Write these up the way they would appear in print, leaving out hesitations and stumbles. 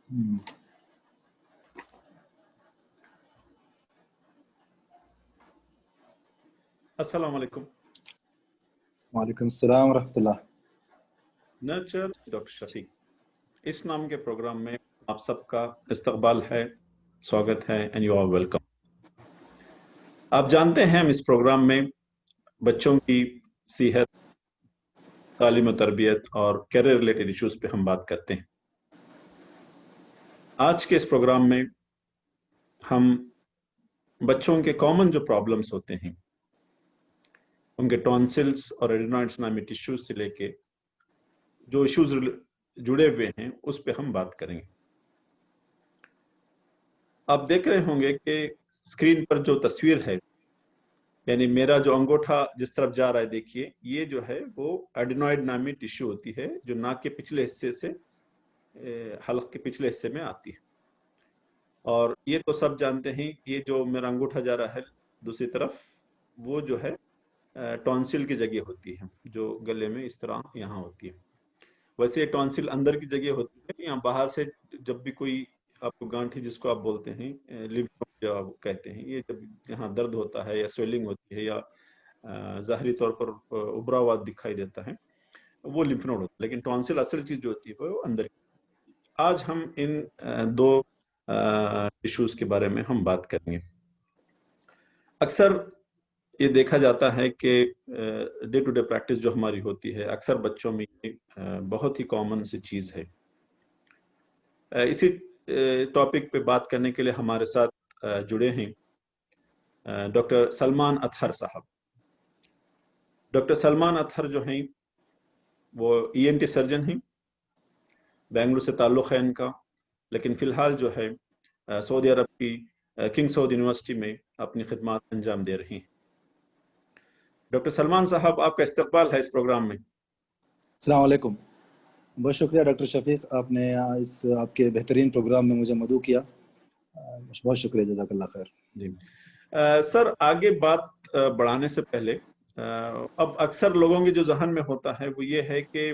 हम्म। अस्सलाम वालेकुम। वालेकुम अस्सलाम रहमतुल्लाह। नर्चर डॉक्टर शफीक, इस नाम के प्रोग्राम में आप सबका इस्तकबाल है, स्वागत है एंड यू आर वेलकम। आप जानते हैं हम इस प्रोग्राम में बच्चों की सेहत, तालीम और तरबियत और कैरियर रिलेटेड इश्यूज पे हम बात करते हैं। आज के इस प्रोग्राम में हम बच्चों के कॉमन जो प्रॉब्लम्स होते हैं, उनके टॉन्सिल्स और एडिनॉइड्स नामी टिश्यूज से लेके जो इश्यूज जुड़े हुए हैं उस पे हम बात करेंगे। आप देख रहे होंगे कि स्क्रीन पर जो तस्वीर है, यानी मेरा जो अंगूठा जिस तरफ जा रहा है, देखिए ये जो है वो एडिनॉइड नामी टिश्यू होती है जो नाक के पिछले हिस्से से हलक के पिछले हिस्से में आती है। और ये तो सब जानते हैं, ये जो मेरा अंगूठा जा रहा है दूसरी तरफ, वो जो है टॉन्सिल की जगह होती है, जो गले में इस तरह यहाँ होती है। वैसे टॉन्सिल अंदर की जगह होती है, यहाँ बाहर से जब भी कोई आपको गांठी जिसको आप बोलते हैं, लिम्फ नोड जो आप कहते हैं, ये जब यहाँ दर्द होता है या स्वेलिंग होती है या ज़ाहरी तौर पर उभरा हुआ दिखाई देता है, वो लिम्फ नोड होता है। लेकिन टॉन्सिल असल चीज जो होती है वो अंदर की। आज हम इन दो टिश्यूज के बारे में हम बात करेंगे। अक्सर ये देखा जाता है कि डे टू डे प्रैक्टिस जो हमारी होती है, अक्सर बच्चों में ये बहुत ही कॉमन सी चीज है। इसी टॉपिक पे बात करने के लिए हमारे साथ जुड़े हैं डॉक्टर सलमान अतहर साहब। डॉक्टर सलमान अतहर जो हैं वो ईएनटी सर्जन हैं, बेंगलुरु से ताल्लुक़ है इनका, लेकिन फ़िलहाल जो है सऊदी अरब की किंग सऊद यूनिवर्सिटी में अपनी खिदमत अंजाम दे रही हैं। डॉक्टर सलमान साहब, आपका इस्तकबाल है इस प्रोग्राम में। अस्सलाम वालेकुम। बहुत शुक्रिया डॉक्टर शफीक, आपने इस आपके बेहतरीन प्रोग्राम में मुझे मदऊ किया। बहुत शुक्रिया, जज़ाकल्लाह खैर। जी सर, आगे बात बढ़ाने से पहले अब अक्सर लोगों के जो जहन में होता है वो ये है कि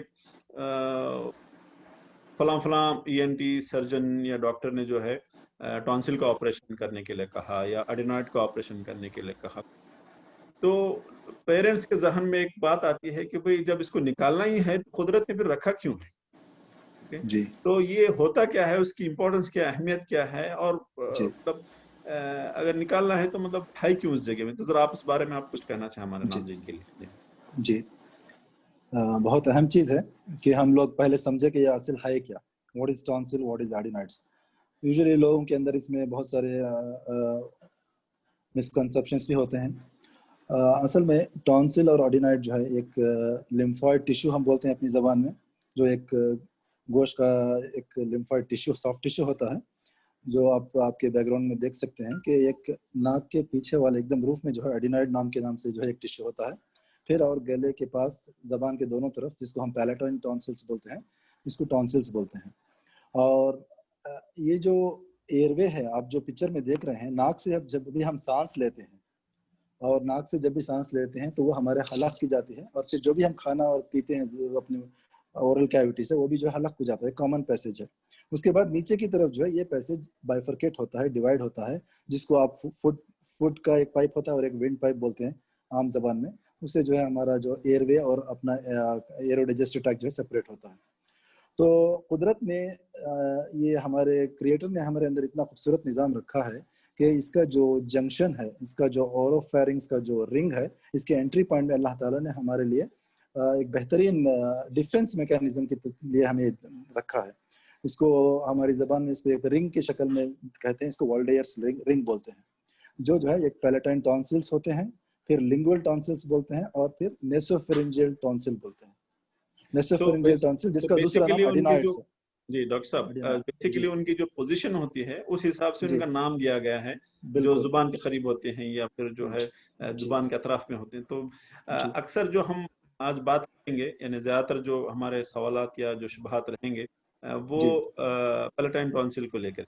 फलां फलां ईएनटी सर्जन या डॉक्टर ने जो है टॉन्सिल का ऑपरेशन करने के लिए कहा या एडिनॉइड का ऑपरेशन करने के लिए कहा, तो पेरेंट्स के जहन में एक बात आती है कि भाई जब इसको निकालना ही है तो कुदरत ने फिर रखा क्यों है? okay? जी तो ये होता क्या है, उसकी इम्पोर्टेंस क्या, अहमियत क्या है, और जी मतलब अगर निकालना है तो मतलब है क्यों उस जगह में? तो जरा आप उस बारे में आप कुछ कहना चाहें हमारे जी नाज़रीन के लिए। जी। बहुत अहम चीज़ है कि हम लोग पहले समझे कि ये असल है क्या, what is tonsil, what is adenoids. Usually लोगों के अंदर इसमें बहुत सारे मिसकंसेप्शंस भी होते हैं। असल में टॉन्सिल और एडिनॉइड जो है एक लिम्फॉइड टिश्यू हम बोलते हैं अपनी ज़बान में, जो एक गोश्त का एक लिम्फॉइड टिश्यू, सॉफ्ट टिश्यू होता है, जो आप आपके बैकग्राउंड में देख सकते हैं कि एक नाक के पीछे वाले एकदम रूफ में जो है एडिनॉइड नाम के नाम से जो है एक टिश्यू होता है। फिर और गले के पास ज़बान के दोनों तरफ, जिसको हम पैलेटाइन टॉन्सिल्स बोलते हैं, इसको टॉन्सिल्स बोलते हैं। और ये जो एयरवे है आप जो पिक्चर में देख रहे हैं, नाक से जब भी हम सांस लेते हैं और नाक से जब भी सांस लेते हैं तो वो हमारे हलक की जाती है, और फिर जो भी हम खाना और पीते हैं अपने ओरल कैविटी से, वो भी जो है हलक हो जाता है, कॉमन पैसेज है। उसके बाद नीचे की तरफ जो है ये पैसेज बाइफरकेट होता है, डिवाइड होता है, जिसको आप फुट का एक पाइप होता है और एक विंड पाइप बोलते हैं आम जबान में। उससे जो है हमारा जो एयरवे और अपना एयरोडाइजेस्टिव ट्रैक्ट जो है सेपरेट होता है। तो कुदरत ने ये हमारे क्रिएटर ने हमारे अंदर इतना खूबसूरत निज़ाम रखा है कि इसका जो जंक्शन है, इसका जो ओरोफेरिंग्स का जो रिंग है, इसके एंट्री पॉइंट में अल्लाह ताला ने हमारे लिए एक बेहतरीन डिफेंस मैकेनिज्म के लिए हमें रखा है। इसको हमारी ज़बान में इसको एक रिंग की शक्ल में कहते हैं, इसको वॉल्डेयर्स रिंग बोलते हैं। जो है एक पैलेटाइन टॉन्सिल्स होते हैं, फिर लिंगुअल टॉन्सिल्स बोलते हैं, और फिर नेसोफेरिंजियल टॉन्सिल बोलते हैं। नेसोफेरिंजियल टॉन्सिल, जिसका दूसरा नाम एडिनॉइड्स है। जी डॉक्टर साहब, बेसिकली उनकी जो पोजीशन होती है उस हिसाब से उनका नाम दिया गया है, जो जुबान के करीब होते हैं या फिर जो है जुबान के अतराफ में होते हैं। तो अक्सर जो हम आज बात करेंगे, यानी ज्यादातर जो हमारे सवालात या जो शुबहात रहेंगे वो पैलेटाइन टॉन्सिल को लेकर।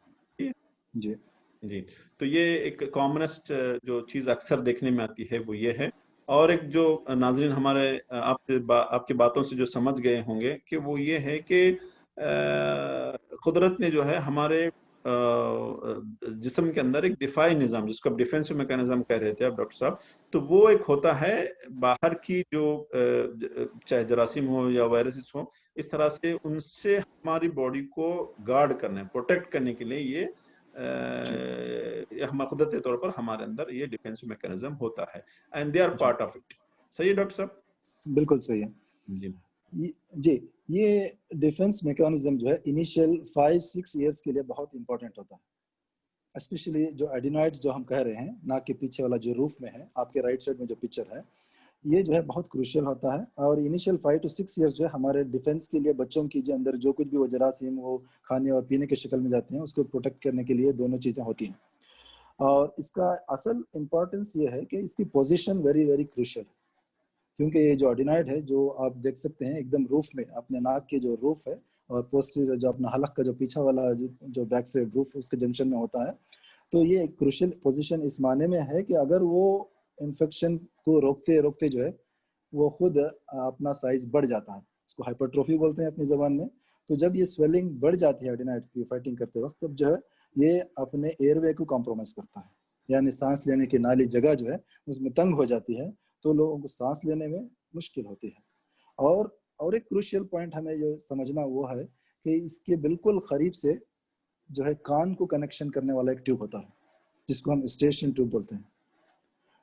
जी जी, तो ये एक कॉमनेस्ट जो चीज़ अक्सर देखने में आती है वो ये है। और एक जो नाजरीन हमारे आपके बातों से जो समझ गए होंगे कि वो ये है कि कुदरत ने जो है हमारे जिस्म के अंदर एक दिफाई निज़ाम, जिसको आप डिफेंसिव मैकेनिज्म कह रहे थे आप डॉक्टर साहब, तो वो एक होता है बाहर की जो चाहे जरासीम हो या वायरसेस हो, इस तरह से उनसे हमारी बॉडी को गार्ड करने, प्रोटेक्ट करने के लिए ये हम कुदरती तौर पर हमारे अंदर ये डिफेंसिव मैकेनिज्म होता है, and they are part of it. सही है डॉक्टर साहब? बिल्कुल सही है जी जी। ये डिफेंस मैकेनिज्म जो है इनिशियल 5-6 इयर्स के लिए बहुत इंपॉर्टेंट होता है। स्पेशली जो एडिनॉइड्स जो हम कह रहे हैं, नाक के पीछे वाला जो रूफ में है, आपके राइट साइड में जो पिक्चर है, ये जो है बहुत क्रूशियल होता है। और इनिशियल 5 to 6 इयर्स जो है हमारे डिफेंस के लिए, बच्चों की जो अंदर जो कुछ भी वो जरासीम वो खाने और पीने की शक्ल में जाते हैं, उसको प्रोटेक्ट करने के लिए दोनों चीज़ें होती हैं। और इसका असल इम्पोर्टेंस ये है कि इसकी पोजीशन वेरी वेरी क्रूशियल है, क्योंकि ये जो एडिनॉइड है जो आप देख सकते हैं एकदम रूफ में, अपने नाक के जो रूफ है और पोस्टीरियर जो अपना हलक का जो पीछा वाला जो बैक साइड रूफ उसके जंक्शन में होता है, तो ये क्रूशियल पोजीशन इस माने में है कि अगर वो इन्फेक्शन को रोकते रोकते जो है वो खुद अपना साइज बढ़ जाता है, उसको हाइपरट्रोफी बोलते हैं अपनी ज़बान में। तो जब ये स्वेलिंग बढ़ जाती है एडिनाइड्स की फाइटिंग करते वक्त, तब जो है ये अपने एयरवे को कॉम्प्रोमाइज़ करता है, यानी सांस लेने की नाली जगह जो है उसमें तंग हो जाती है, तो लोगों को सांस लेने में मुश्किल होती है। और एक क्रूशियल पॉइंट हमें ये समझना वो है कि इसके बिल्कुल करीब से जो है कान को कनेक्शन करने वाला एक ट्यूब होता है, जिसको हम स्टेशन ट्यूब बोलते हैं।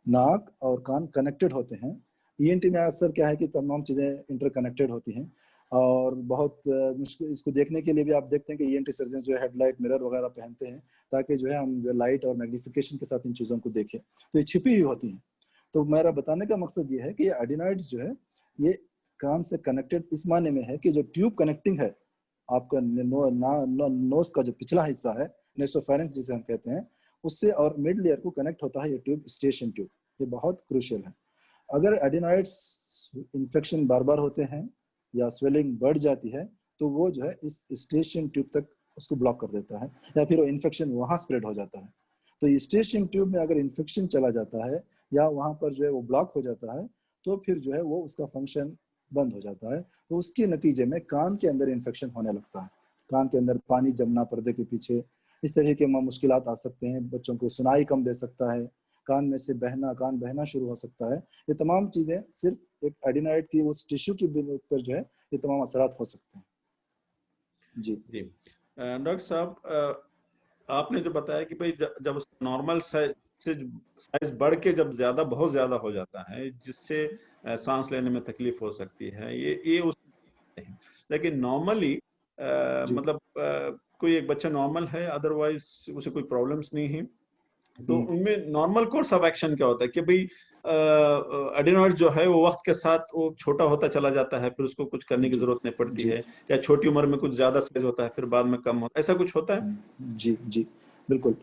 नाक और कान कनेक्टेड होते हैं। ईएनटी में अक्सर क्या है कि तमाम चीज़ें इंटरकनेक्टेड होती हैं, और बहुत मुश्किल इसको देखने के लिए भी आप देखते हैं कि ईएनटी सर्जन जो है हेडलाइट मिरर वगैरह पहनते हैं, ताकि जो है हम जो लाइट और मैग्नीफिकेशन के साथ इन चीज़ों को देखें। तो ये छिपी हुई होती हैं। तो मेरा बताने का मकसद ये है कि ये एडिनॉइड्स जो है ये कान से कनेक्टेड इस माने में है कि जो ट्यूब कनेक्टिंग है आपका नोज का जो पिछला हिस्सा है, नेसोफेरिंक्स जिसे हम कहते हैं, उससे और मिड लेयर को कनेक्ट होता है ये ट्यूब, स्टेशन ट्यूब। ये बहुत क्रूशियल है। अगर एडिनॉइड्स इन्फेक्शन बार बार होते हैं या स्वेलिंग बढ़ जाती है, तो वो जो है इस स्टेशन ट्यूब तक उसको ब्लॉक कर देता है, या फिर वो इन्फेक्शन वहाँ स्प्रेड हो जाता है। तो स्टेशन ट्यूब में अगर इन्फेक्शन चला जाता है या वहाँ पर जो है वो ब्लॉक हो जाता है, तो फिर जो है वो उसका फंक्शन बंद हो जाता है। तो उसके नतीजे में कान के अंदर इन्फेक्शन होने लगता है, कान के अंदर पानी जमना पर्दे के पीछे, इस तरह के मुश्किलात आ सकते हैं। बच्चों को सुनाई कम दे सकता है, कान में से कान बहना शुरू हो सकता है। ये तमाम चीज़ें सिर्फ एक एडिनॉइड की उस टिश्यू की बिन पर जो है ये तमाम असरात हो सकते हैं। जी जी डॉक्टर साहब, आपने जो बताया कि भाई जब नॉर्मल साइज से साइज बढ़ के जब ज्यादा बहुत ज्यादा हो जाता है, जिससे सांस लेने में तकलीफ हो सकती है, ये उस लेकिन नॉर्मली जी मतलब कोई एक बच्चा नॉर्मल है, अदरवाइज उसे कोई प्रॉब्लम्स नहीं है, तो उनमें नॉर्मल कोर्स ऑफ एक्शन क्या होता है कि भाई एडिनॉइड जो है वो वक्त के साथ वो छोटा होता चला जाता है, फिर उसको कुछ करने की जी जरूरत नहीं पड़ती जी है, या छोटी उम्र में कुछ ज्यादा साइज होता है फिर बाद में कम होता है, ऐसा कुछ होता है? जी जी बिल्कुल।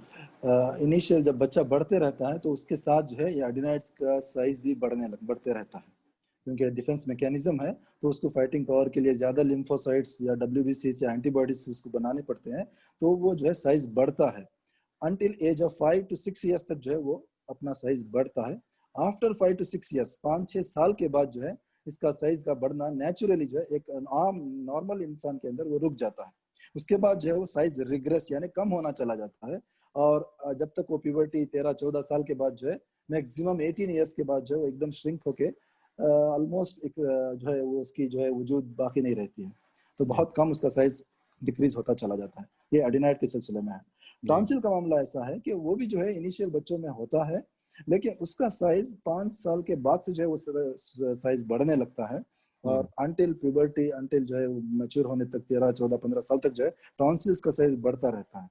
इनिशियल जब बच्चा बढ़ते रहता है तो उसके साथ जो है ये एडिनॉइड्स का साइज भी बढ़ते रहता है, क्योंकि डिफेंस मैकेनिज्म है, तो उसको फाइटिंग पावर के लिए ज़्यादा लिम्फोसाइट्स या डब्ल्यूबीसी या एंटीबॉडीज उसको बनाने पड़ते हैं, तो वो जो है साइज बढ़ता है। Until age of 5 to 6 years तक जो है वो अपना साइज बढ़ता है। आफ्टर 5 to 6 ईयर्स, 5-6 साल के बाद जो है इसका साइज का बढ़ना नेचुरली जो है एक आम नॉर्मल इंसान के अंदर वो रुक जाता है। उसके बाद जो है वो साइज रिग्रेस यानी कम होना चला जाता है। और जब तक वो प्यूबर्टी 13-14 साल के बाद जो है मैक्सिमम 18 ईयर्स के बाद जो है वो एकदम श्रिंक होके ऑलमोस्ट जो है वो उसकी जो है वजूद बाकी नहीं रहती है, तो बहुत कम उसका साइज डिक्रीज होता चला जाता है। ये एडिनॉइड के सिलसिले में है। टॉन्सिल का मामला ऐसा है कि वो भी जो है इनिशियल बच्चों में होता है, लेकिन उसका साइज 5 साल के बाद से जो है वो साइज बढ़ने लगता है, और अनटिल प्यूबर्टी, अनटिल जो है मैच्योर होने तक 13-14-15 साल तक जो है टॉन्सिल्स का साइज बढ़ता रहता है।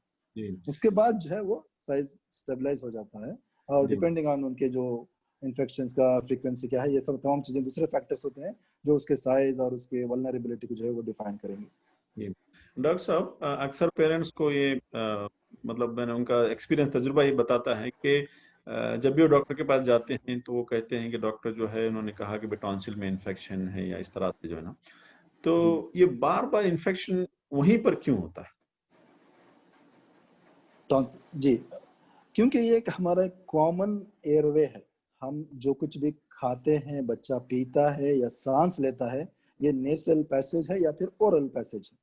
उसके बाद जो है वो साइज स्टेबलाइज हो जाता है, और डिपेंडिंग ऑन उनके जो इन्फेक्शंस का फ्रीक्वेंसी क्या है, ये सब तमाम चीजें दूसरे फैक्टर्स होते हैं जो उसके साइज और उसके वल्नरेबिलिटी को जो है वो डिफाइन करेंगे। डॉक्टर साहब, अक्सर पेरेंट्स को ये मतलब मैंने उनका एक्सपीरियंस तजुर्बा ये बताता है कि जब भी वो डॉक्टर के पास जाते हैं तो वो कहते हैं कि डॉक्टर जो है उन्होंने कहा कि टॉन्सिल में इन्फेक्शन है या इस तरह से जो है ना, तो ये बार बार इन्फेक्शन वहीं पर क्यों होता है? जी, क्योंकि ये एक हमारा कॉमन एयरवे है। हम जो कुछ भी खाते हैं, बच्चा पीता है या सांस लेता है, ये नेसल पैसेज है या फिर ओरल पैसेज है।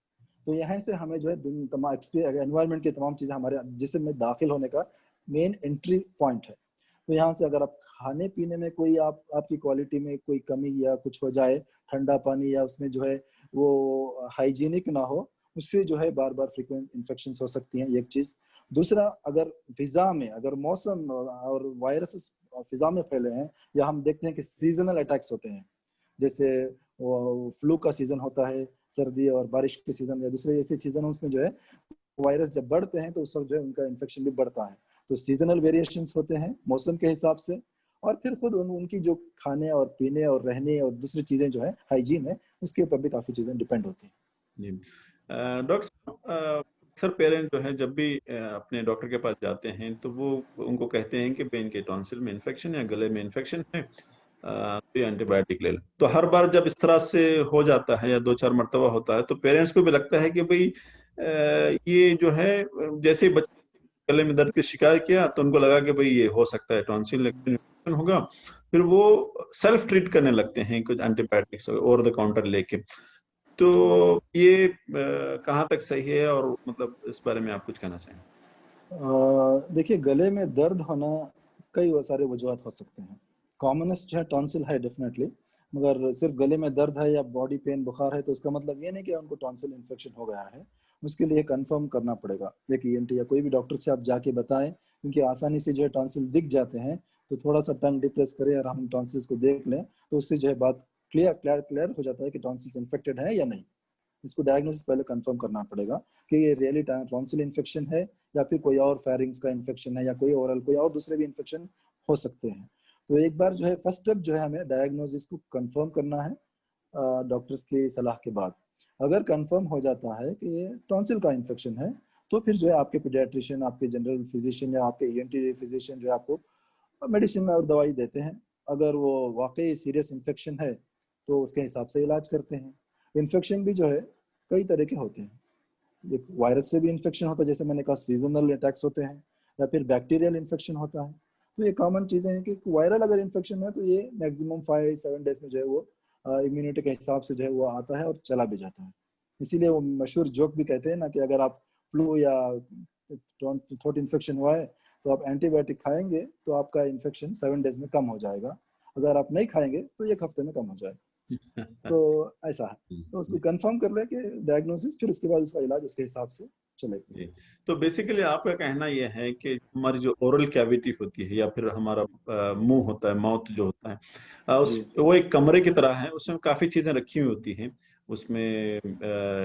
तो यहाँ से हमें जो है तमाम एनवायरनमेंट की तमाम चीज़ें हमारे जिस्म में दाखिल होने का मेन एंट्री पॉइंट है। तो यहाँ से अगर आप खाने पीने में कोई आपकी क्वालिटी में कोई कमी या कुछ हो जाए, ठंडा पानी या उसमें जो है वो हाइजीनिक ना हो, उससे जो है बार बार फ्रीक्वेंट इन्फेक्शंस हो सकती हैं, एक चीज़। दूसरा, अगर फिजा में अगर मौसम और वायरसेस फिजा में फैले हैं, या हम देखते हैं कि सीजनल अटैक्स होते हैं, जैसे वो फ्लू का सीजन होता है, सर्दी और बारिश के सीजन या दूसरे ऐसे सीजन, उसमें जो है वायरस जब बढ़ते हैं तो उस वक्त जो है उनका इन्फेक्शन भी बढ़ता है। तो सीजनल वेरिएशंस होते हैं मौसम के हिसाब से, और फिर खुद उनकी जो खाने और पीने और रहने और दूसरी चीजें जो है हाइजीन है, उसके ऊपर भी काफी चीजें डिपेंड होती हैं। जी डॉक्टर साहब, अक्सर पेरेंट जो है जब भी अपने डॉक्टर के पास जाते हैं तो वो उनको कहते हैं कि भाई इनके टॉन्सिल में इन्फेक्शन है, गले में इन्फेक्शन है, तो एंटीबायोटिक ले लो। तो हर बार जब इस तरह से हो जाता है या 2-4 मरतबा होता है तो पेरेंट्स को भी लगता है कि भाई ये जो है, जैसे ही बच्चे गले में दर्द की शिकायत किया तो उनको लगा कि भाई ये हो सकता है टॉन्सिल इन्फेक्शन होगा, फिर वो सेल्फ ट्रीट करने लगते हैं कुछ एंटीबायोटिक्स ओवर द काउंटर लेके। तो ये कहाँ तक सही है, और मतलब इस बारे में आप कुछ कहना चाहेंगे? देखिए, गले में दर्द होना कई सारे वजूहत हो सकते हैं। कॉमनेस्ट जो है टॉन्सिल है डेफिनेटली, मगर सिर्फ गले में दर्द है या बॉडी पेन बुखार है तो उसका मतलब ये नहीं कि उनको टॉन्सिल इन्फेक्शन हो गया है। उसके लिए कंफर्म करना पड़ेगा, एक ईएनटी या कोई भी डॉक्टर से आप जाके बताएं, क्योंकि आसानी से जो है टॉन्सिल दिख जाते हैं। तो थोड़ा सा टंग डिप्रेस करें और हम टॉन्सिल्स को देख लें, तो उससे जो है बात क्लियर हो जाता है कि टॉन्सिल्स इन्फेक्टेड है या नहीं। इसको डायग्नोसिस पहले कंफर्म करना पड़ेगा कि ये रियली टॉन्सिल इन्फेक्शन है या फिर कोई और फेरिंग्स का इन्फेक्शन है या कोई ओरल कोई और दूसरे भी इन्फेक्शन हो सकते हैं। तो एक बार जो है फर्स्ट स्टेप जो है हमें डायग्नोसिस को कंफर्म करना है डॉक्टर्स की सलाह के बाद। अगर कंफर्म हो जाता है कि ये टॉन्सिल का इन्फेक्शन है, तो फिर जो है आपके पीडियाट्रिशियन, आपके जनरल फिजिशियन या आपके ईएनटी फिजिशियन जो है आपको मेडिसिन और दवाई देते हैं। अगर वो वाकई सीरियस इन्फेक्शन है तो उसके हिसाब से इलाज करते हैं। इन्फेक्शन भी जो है कई तरह के होते हैं। एक वायरस से भी इन्फेक्शन होता है, जैसे मैंने कहा सीजनल अटैक्स होते हैं, या फिर बैक्टीरियल इन्फेक्शन होता है। तो ये कॉमन चीज़ें हैं कि वायरल अगर इन्फेक्शन है तो ये मैक्सिमम 5-7 डेज में जो है वो इम्यूनिटी के हिसाब से जो है वो आता है और चला भी जाता है। इसीलिए वो मशहूर जोक भी कहते हैं ना कि अगर आप फ्लू या थ्रोट इन्फेक्शन हुआ है तो आप एंटीबायोटिक खाएंगे तो आपका इन्फेक्शन 7 डेज में कम हो जाएगा, अगर आप नहीं खाएंगे तो 1 हफ्ते में कम हो जाएगा। तो ऐसा है। तो उसको कंफर्म कर ले कि डायग्नोसिस, फिर उसके बाद उसका इलाज उसके हिसाब से चलेगा। जी, तो बेसिकली आपका कहना यह है कि हमारी जो ओरल कैविटी होती है या फिर हमारा मुंह होता है, माउथ जो होता है, उस जी वो एक कमरे की तरह है, उसमें काफी चीजें रखी हुई होती हैं। उसमें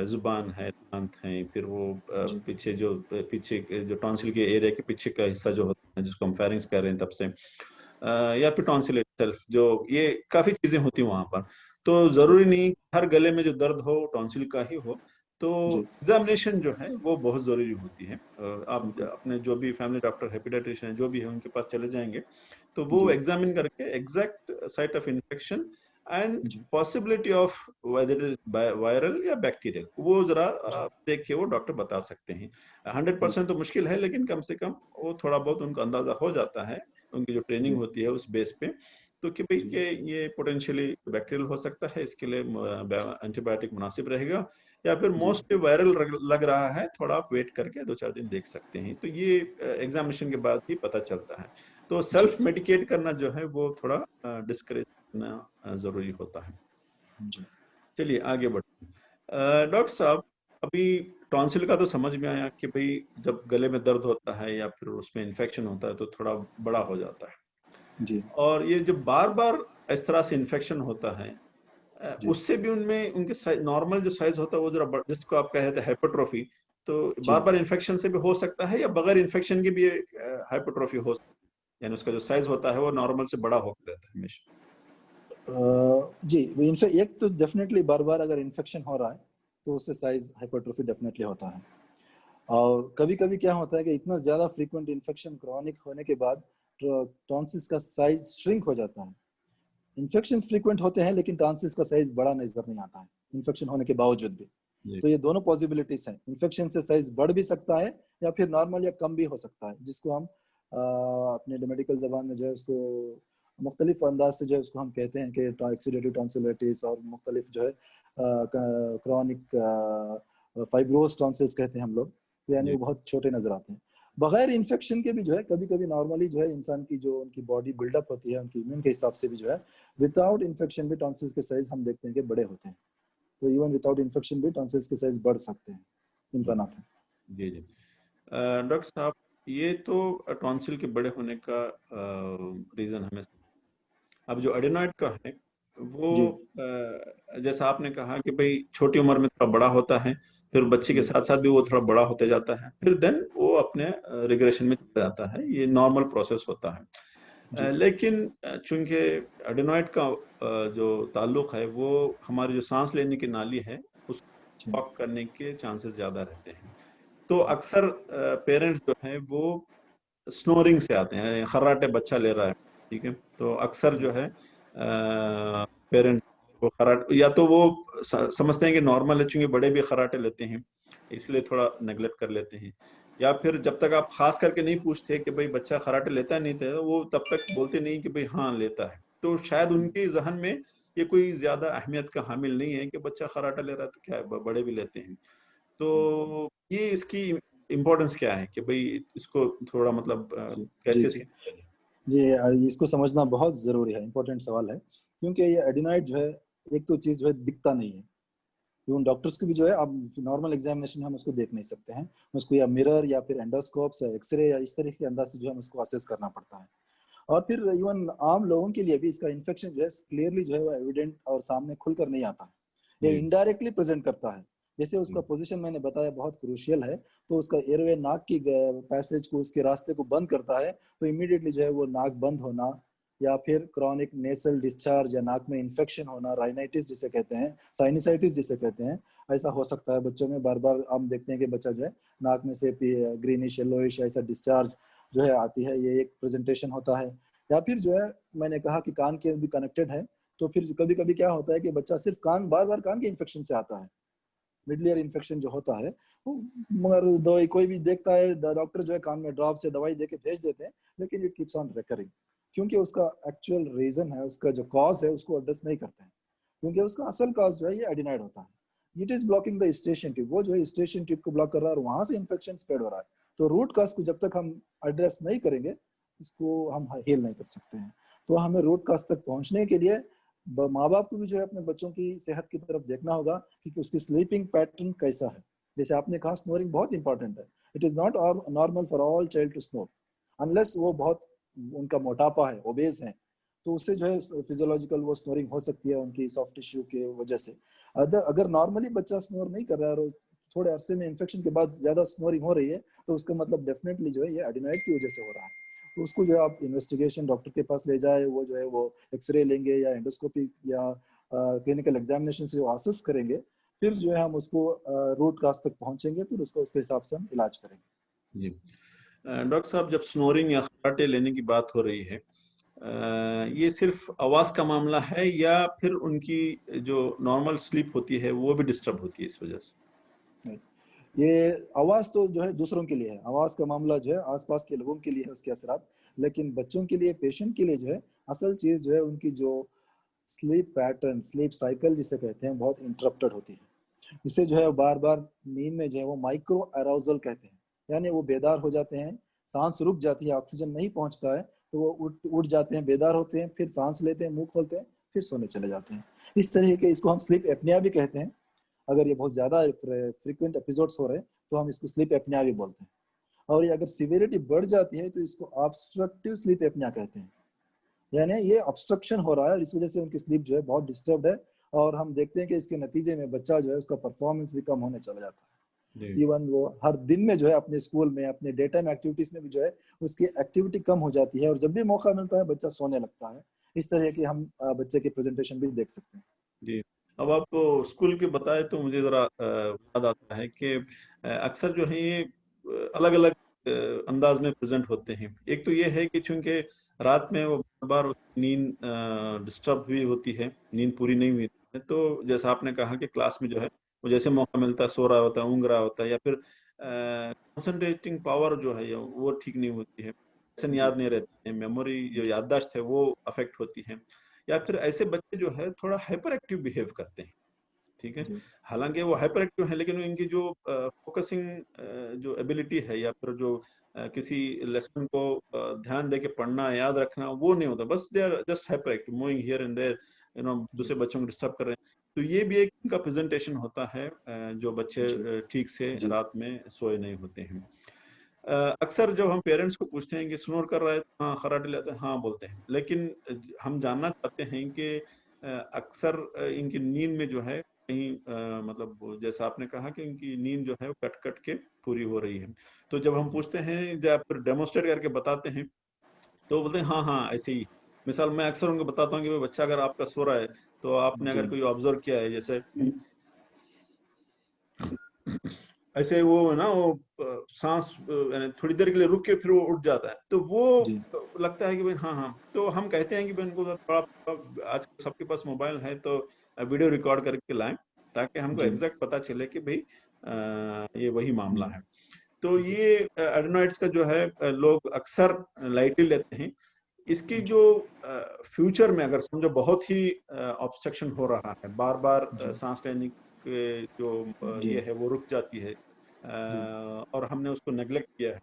जुबान है, दांत है, फिर वो जी पीछे जो टॉन्सिल के एरिया के पीछे का हिस्सा जो होता है जिसको हम फेरिंग्स कह रहे हैं तब से, या फिर टॉन्सिल इटसेल्फ, जो ये काफी चीजें होती हैं वहां पर। तो जी जरूरी नहीं हर गले में जो दर्द हो टॉन्सिल का ही हो। तो जी एग्जामिनेशन जो है वो बहुत जरूरी होती है। आप बिल्कुल। अपने जो भी फैमिली डॉक्टर है, पीडियाट्रिशियन है, जो भी है उनके पास चले जाएंगे तो वो जी एग्जामिन करके exact site of infection and जी possibility of whether it is viral या बैक्टीरियल, वो जरा जी देख के वो डॉक्टर बता सकते हैं। 100% बिल्कुल। तो मुश्किल है, लेकिन कम से कम वो थोड़ा बहुत उनको अंदाजा हो जाता है, उनकी जो ट्रेनिंग जी होती है उस बेस पे। तो कि भाई जी कि ये पोटेंशियली बैक्टीरियल हो सकता है, इसके लिए एंटीबायोटिक मुनासिब रहेगा, या फिर जी मोस्टली वायरल लग रहा है, थोड़ा आप वेट करके 2-4 दिन देख सकते हैं। तो ये एग्जामिनेशन के बाद ही पता चलता है। तो जी सेल्फ मेडिकेट करना जो है वो थोड़ा डिस्करेज करना जरूरी होता है। जी चलिए आगे बढ़ते हैं। डॉक्टर साहब, अभी टॉन्सिल का तो समझ में आया कि भाई जब गले में दर्द होता है या फिर उसमें इन्फेक्शन होता है तो थोड़ा बड़ा हो जाता है। जी और ये जब बार बार इस तरह से इन्फेक्शन होता है, जी उससे भी उनमें उनके नॉर्मल जो साइज होता है वो जरा जिसको आप कह रहे थे हाइपरट्रोफी, तो बार जी बार इन्फेक्शन से भी हो सकता है, या बगैर इन्फेक्शन के भी हाइपरट्रोफी हो सकती है, यानी उसका जो साइज होता है वो नॉर्मल से बड़ा होकर रहता है हमेशा? जी एक तो डेफिनेटली बार बार अगर इन्फेक्शन हो रहा है तो उससे साइज हाइपरट्रोफी डेफिनेटली होता है। और कभी कभी क्या होता है कि इतना ज्यादा फ्रीक्वेंट इन्फेक्शन क्रॉनिक होने के बाद टॉन्सिल्स का साइज श्रिंक हो जाता है। इन्फेक्शन फ्रीक्वेंट होते हैं लेकिन टॉन्सिल्स का साइज बड़ा नजर नहीं आता है इन्फेक्शन होने के बावजूद भी। जी। तो ये दोनों पॉसिबिलिटीज हैं, इन्फेक्शन से साइज बढ़ भी सकता है या फिर नॉर्मल या कम भी हो सकता है, जिसको हम अपने मेडिकल जबान में जो है उसको मुख्तलिफ अंदाज से जो है उसको हम कहते हैं कि एक्सीडेटिव टॉन्सिलिटिस और मुख्तलिफ जो है क्रॉनिक फाइब्रोस टॉन्सिल्स कहते हैं हम लोग, तो यानी जी वो बहुत छोटे नजर आते हैं। बगैर इन्फेक्शन के भी जो है कभी कभी नॉर्मली जो है इंसान की जो उनकी बॉडी बिल्डअप होती है उनकी इम्यून के हिसाब से भी जो है विदाउट इन्फेक्शन भी टॉन्सिल्स के साइज हम देखते हैं कि बड़े होते हैं। तो इवन विदाउट इन्फेक्शन भी टॉन्सिल्स के साइज बढ़ सकते हैं, इम्कानात है। जी जी। डॉक्टर साहब, ये तो टॉन्सिल के बड़े होने का रीजन हमें, अब जो एडेनॉइड का है वो जी जैसा आपने कहा कि भाई छोटी उम्र में थोड़ा बड़ा होता है, फिर बच्चे के जी साथ साथ भी वो थोड़ा बड़ा होते जाता है, फिर देन वो अपने रिग्रेशन में चला जाता है, ये नॉर्मल प्रोसेस होता है। जी लेकिन चूंकि एडेनॉइड का जो ताल्लुक है वो हमारी जो सांस लेने की नाली है उसको जी ब्लॉक करने के चांसेस ज्यादा रहते हैं। तो अक्सर पेरेंट्स जो है वो स्नोरिंग से आते हैं, खर्राटे बच्चा ले रहा है, ठीक है, तो अक्सर जी जो है पेरेंट्स वो खराट, या तो वो समझते हैं कि नॉर्मल है चूंकि बड़े भी खराटे लेते हैं इसलिए थोड़ा नेग्लेक्ट कर लेते हैं, या फिर जब तक आप खास करके नहीं पूछते कि भाई बच्चा खराटे लेता है नहीं था, वो तब तक बोलते नहीं कि भाई हाँ लेता है, तो शायद उनके जहन में ये कोई ज्यादा अहमियत का हामिल नहीं है कि बच्चा खराटा ले रहा है तो क्या है, बड़े भी लेते हैं। जी तो ये इसकी इम्पोर्टेंस क्या है कि भाई इसको थोड़ा मतलब जी जी कैसे जी समझा जाए? ये इसको समझना बहुत ज़रूरी है, इंपॉर्टेंट सवाल है, क्योंकि ये एडिनॉइड जो है एक तो चीज़ जो है दिखता नहीं है। इवन डॉक्टर्स को भी जो है आप नॉर्मल एग्जामिनेशन में हम उसको देख नहीं सकते हैं, उसको या मिरर या फिर एंडोस्कोप या एक्सरे या इस तरीके के अंदाज से जो है हम उसको असेस करना पड़ता है। और फिर इवन आम लोगों के लिए भी इसका इन्फेक्शन जो है क्लियरली जो है वो एविडेंट और सामने खुलकर नहीं आता है, ये जी इनडायरेक्टली प्रेजेंट करता है। जैसे जी उसका पोजीशन मैंने बताया बहुत क्रूशियल है, तो उसका एयरवे नाक की पैसेज को उसके रास्ते को बंद करता है, तो इमीडिएटली जो है वो नाक बंद होना या फिर क्रॉनिक नेसल डिस्चार्ज या नाक में इन्फेक्शन होना, राइनाइटिस जिसे कहते हैं, साइनसाइटिस जिसे कहते हैं, ऐसा हो सकता है बच्चों में। बार बार हम देखते हैं कि बच्चा जो है नाक में से ग्रीनिश येलोइश ऐसा डिस्चार्ज जो है आती है, ये एक प्रेजेंटेशन होता है। या फिर जो है मैंने कहा कि कान के भी कनेक्टेड है, तो फिर कभी कभी क्या होता है कि बच्चा सिर्फ कान बार बार कान के इन्फेक्शन से आता है, मिड ईयर इन्फेक्शन जो होता है वो, मगर दवाई कोई भी देखता है, डॉक्टर जो है कान में ड्रॉप से दवाई देके भेज देते हैं, लेकिन इट कीप्स ऑन रिकरिंग, क्योंकि उसका एक्चुअल रीजन है, उसका जो कॉज है उसको एड्रेस नहीं करते हैं, क्योंकि उसका असल कॉज जो है ये एडिनाइड होता है। It is blocking the station tube, वो जो है स्टेशन ट्यूब को ब्लॉक कर रहा है और वहां से इन्फेक्शन स्प्रेड हो रहा है। तो रूट कॉज को जब तक हम एड्रेस नहीं करेंगे इसको हम हील नहीं कर सकते हैं। तो हमें रूट कॉज तक पहुंचने के लिए माँ बाप को भी जो है अपने बच्चों की सेहत की तरफ देखना होगा कि उसकी स्लीपिंग पैटर्न कैसा है। जैसे आपने कहा स्नोरिंग बहुत इंपॉर्टेंट है, it is not normal for all child to snore, unless वो बहुत उनका मोटापा है, ओबेज है, तो उससे जो है फिजियोलॉजिकल वो स्नोरिंग हो सकती है उनकी सॉफ्ट टिश्यू के वजह से। अगर नॉर्मली बच्चा स्नोर नहीं कर रहा है और थोड़े अरसे में इन्फेक्शन के बाद ज्यादा स्नोरिंग हो रही है, तो उसका मतलब डेफिनेटली जो है ये एडिनॉइड की वजह से हो रहा है। तो उसको जो है आप इन्वेस्टिगेशन डॉक्टर के पास ले जाए, वो जो है वो एक्सरे लेंगे या एंडोस्कोपी या क्लिनिकल एग्जामिनेशन से वो असेस करेंगे, फिर जो है हम उसको रूट काज तक पहुंचेंगे, फिर उसको उसके हिसाब से हम इलाज करेंगे। जी। डॉक्टर साहब, जब स्नोरिंग या खर्राटे लेने की बात हो रही है, ये सिर्फ आवाज का मामला है या फिर उनकी जो नॉर्मल स्लीप होती है वो भी डिस्टर्ब होती है इस वजह से? नहीं, ये आवाज तो जो है दूसरों के लिए है, आवाज का मामला जो है आसपास के लोगों के लिए है उसके असरात, लेकिन बच्चों के लिए, पेशेंट के लिए जो है असल चीज जो है उनकी जो स्लीप पैटर्न, स्लीप साइकिल जिसे कहते हैं, बहुत इंटरप्टेड होती है। इससे जो है बार बार नींद में जो है वो माइक्रो अराउजल कहते हैं, यानी वो बेदार हो जाते हैं, सांस रुक जाती है, ऑक्सीजन नहीं पहुंचता है, तो वो उठ उठ जाते हैं, बेदार होते हैं, फिर सांस लेते हैं, मुंह खोलते हैं, फिर सोने चले जाते हैं। इस तरह के, इसको हम स्लीप एपनिया भी कहते हैं। अगर ये बहुत ज्यादा फ्रीक्वेंट एपिसोड्स हो रहे हैं तो हम इसको स्लीप एपनिया भी बोलते हैं। और ये अगर सिवियरिटी बढ़ जाती है तो इसको ऑब्स्ट्रक्टिव स्लीप एपनिया कहते हैं, यानी ये ऑब्स्ट्रक्शन हो रहा है और इस वजह से उनकी स्लीप जो है बहुत डिस्टर्ब है। और हम देखते हैं कि इसके नतीजे में बच्चा जो है उसका परफॉर्मेंस भी कम होने चला जाता जी है। इवन वो हर दिन में जो है अपने स्कूल में, अपने डे टाइम एक्टिविटीज में भी जो है उसकी एक्टिविटी कम हो जाती है, और जब भी मौका मिलता है बच्चा सोने लगता है। इस तरह की हम बच्चे की प्रेजेंटेशन भी देख सकते हैं। जी। अब आप स्कूल के बताए तो मुझे जरा याद आता है कि अक्सर जो है ये अलग अलग अंदाज में प्रेजेंट होते हैं। एक तो ये है कि चूंकि रात में वो बार बार उसकी नींद डिस्टर्ब हुई होती है, नींद पूरी नहीं हुई है, तो जैसा आपने कहा कि क्लास में जो है वो जैसे मौका मिलता है सो रहा होता है, ऊँग रहा होता है, या फिर कंसंट्रेटिंग पावर जो है वो ठीक नहीं होती है, लेसन जी याद नहीं रहते हैं, मेमोरी जो याददाश्त है वो अफेक्ट होती है, या फिर ऐसे बच्चे जो है थोड़ा हाइपर एक्टिव बिहेव करते हैं, ठीक है। जी हालांकि वो हाइपर एक्टिव है, लेकिन इनकी जो फोकसिंग जो एबिलिटी है, या फिर जो किसी लेसन को ध्यान दे के पढ़ना, याद रखना, वो नहीं होता। बस they are just hyperactive, moving here and there, जी दूसरे बच्चों को डिस्टर्ब कर रहे हैं। तो ये भी एक इनका प्रेजेंटेशन होता है, जो बच्चे जी ठीक से जी रात में सोए नहीं होते हैं। अक्सर जब हम पेरेंट्स को पूछते हैं कि स्नोर कर रहा है, हाँ खराटे लेते हैं, हाँ बोलते हैं, लेकिन हम जानना चाहते हैं कि अक्सर इनकी नींद में जो है कहीं मतलब जैसा आपने कहा कि इनकी नींद जो है वो कट कट के पूरी हो रही है। तो जब हम जी पूछते हैं, जब फिर डेमोस्ट्रेट करके बताते हैं, तो वो बोलते हैं हाँ हाँ ऐसे ही। मिसाल मैं अक्सर उनको बताता हूँ कि भाई बच्चा अगर आपका सो रहा है, तो आपने जी अगर कोई ऑब्जर्व किया है, जैसे ऐसे वो है ना, वो सांस यानी थोड़ी देर के लिए रुक के फिर वो उठ जाता है, तो वो जी लगता है कि भाई हाँ हाँ। तो हम कहते हैं कि भाई उनको थोड़ा, आज सबके पास मोबाइल है, तो वीडियो रिकॉर्ड करके लाएं, ताकि हमको जी एग्जैक्ट पता चले कि भाई ये वही मामला जी है। तो जी ये एडेनोइड्स का जो है लोग अक्सर लाइटली लेते हैं। इसकी जी जो फ्यूचर में अगर समझो बहुत ही ऑब्स्ट्रक्शन हो रहा है, बार बार जी सांस लेने के जो जी ये है वो रुक जाती है, जी और हमने उसको नेग्लेक्ट किया है,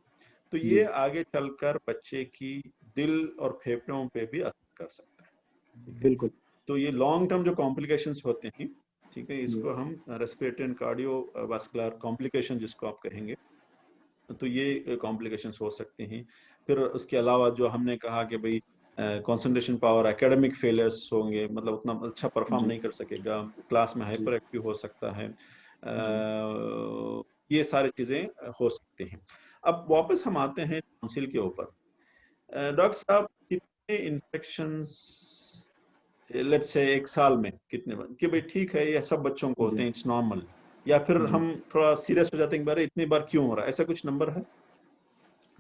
तो ये जी आगे चलकर बच्चे की दिल और फेफड़ों पे भी असर कर सकता है। ठीक है। बिल्कुल तो ये लॉन्ग टर्म जो कॉम्प्लिकेशंस होते हैं, ठीक है, जी इसको हम रेस्पिरेटरी एंड कार्डियोवास्कुलर कॉम्प्लिकेशन जिसको आप कहेंगे, तो ये कॉम्प्लिकेशंस हो सकते हैं। फिर उसके अलावा जो हमने कहा कि भाई कंसंट्रेशन पावर, एकेडमिक फेलियर्स होंगे, मतलब उतना अच्छा परफॉर्म जी नहीं कर सकेगा, क्लास में जी हाइपर एक्टिव हो सकता है, जी ये सारी चीजें हो सकती हैं। अब वापस हम आते हैं टॉन्सिल के ऊपर। डॉक्टर साहब, कितने इन्फेक्शंस, लेट्स से एक साल में कितने कि भाई ठीक है ये सब बच्चों को होते जी हैं, इट्स नॉर्मल, या फिर जी हम थोड़ा सीरियस हो जाते हैं कि बार इतनी बार क्यों हो रहा है, ऐसा कुछ नंबर है?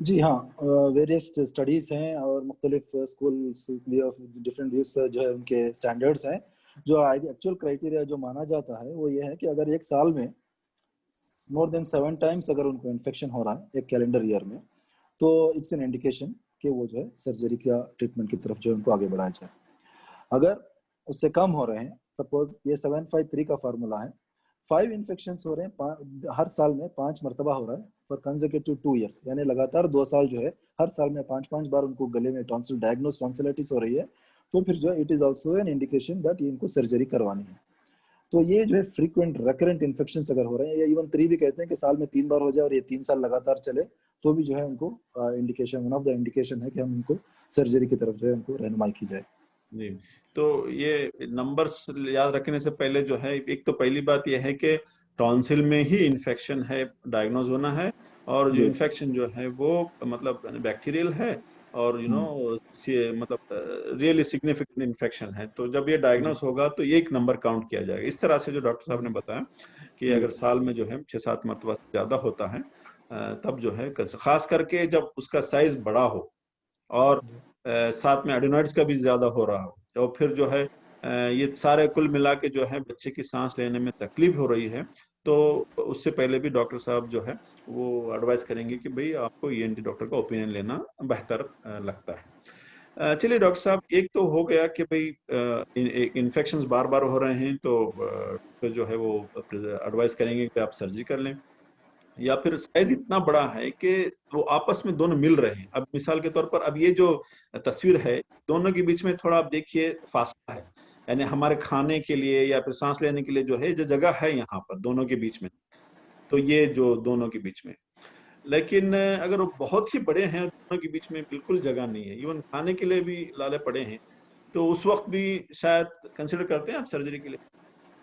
जी हाँ, वेरियस स्टडीज़ हैं और मुख्तलिफ schools way of different views जो है उनके स्टैंडर्ड्स हैं। जो एक्चुअल क्राइटेरिया जो माना जाता है वो ये है कि अगर एक साल में मोर देन 7 टाइम्स अगर उनको इन्फेक्शन हो रहा है एक कैलेंडर ईयर में, तो इट्स एन इंडिकेशन कि वो जो है सर्जरी का ट्रीटमेंट की तरफ जो है उनको आगे बढ़ाया जाए। अगर उससे कम हो रहे हैं, सपोज ये 753 का फार्मूला है, 5 इन्फेक्शन हो रहे हैं हर साल में 5 मरतबा हो रहा है फॉर कंसेक्यूटिव 2 ईयर्स, यानी लगातार 2 साल जो है हर साल में 5 5 बार उनको गले में टॉन्सिल डायग्नोस टॉन्सिलाइटिस हो रही है, तो फिर जो है it is also an indication that इनको सर्जरी करवानी है। तो ये जो है फ्रीक्वेंट रेकरेंट इन्फेक्शन अगर हो रहे हैं, या इवन 3 भी कहते हैं कि साल में 3 बार हो जाए और ये 3 साल लगातार चले, तो भी जो है उनको indication, one of the indication है कि हम उनको सर्जरी की तरफ जो है उनको रहनुमाई की जाए। जी। तो ये नंबर्स याद रखने से पहले जो है, एक तो पहली बात यह है कि टॉन्सिल में ही इन्फेक्शन है डायग्नोज होना है, और जो जी इन्फेक्शन जो है वो मतलब बैक्टीरियल है, और मतलब रियली सिग्निफिकेंट इन्फेक्शन है। तो जब ये जी डायग्नोस होगा तो एक नंबर काउंट किया जाएगा। इस तरह से जो डॉक्टर साहब ने बताया कि जी अगर साल में जो है 6 7 मरतबा से ज्यादा होता है, तब जो है खास करके जब उसका साइज बड़ा हो, और साथ में एडिनॉइड्स का भी ज्यादा हो रहा हो, और फिर जो है ये सारे कुल मिला के जो है बच्चे की सांस लेने में तकलीफ हो रही है, तो उससे पहले भी डॉक्टर साहब जो है वो एडवाइस करेंगे कि भाई आपको ईएनटी डॉक्टर का ओपिनियन लेना बेहतर लगता है। चलिए डॉक्टर साहब, एक तो हो गया कि भाई इन्फेक्शंस बार बार हो रहे हैं, तो फिर जो है वो एडवाइस करेंगे कि आप सर्जरी कर लें, या फिर साइज इतना बड़ा है कि वो आपस में दोनों मिल रहे हैं। अब मिसाल के तौर पर, अब ये जो तस्वीर है, दोनों के बीच में थोड़ा आप देखिए फासला है, यानी हमारे खाने के लिए या फिर सांस लेने के लिए जो है जो जगह है यहाँ पर दोनों के बीच में, तो ये जो दोनों के बीच में, लेकिन अगर वो बहुत ही बड़े हैं, दोनों के बीच में बिल्कुल जगह नहीं है, इवन खाने के लिए भी लाले पड़े हैं, तो उस वक्त भी शायद कंसिडर करते हैं आप सर्जरी के लिए?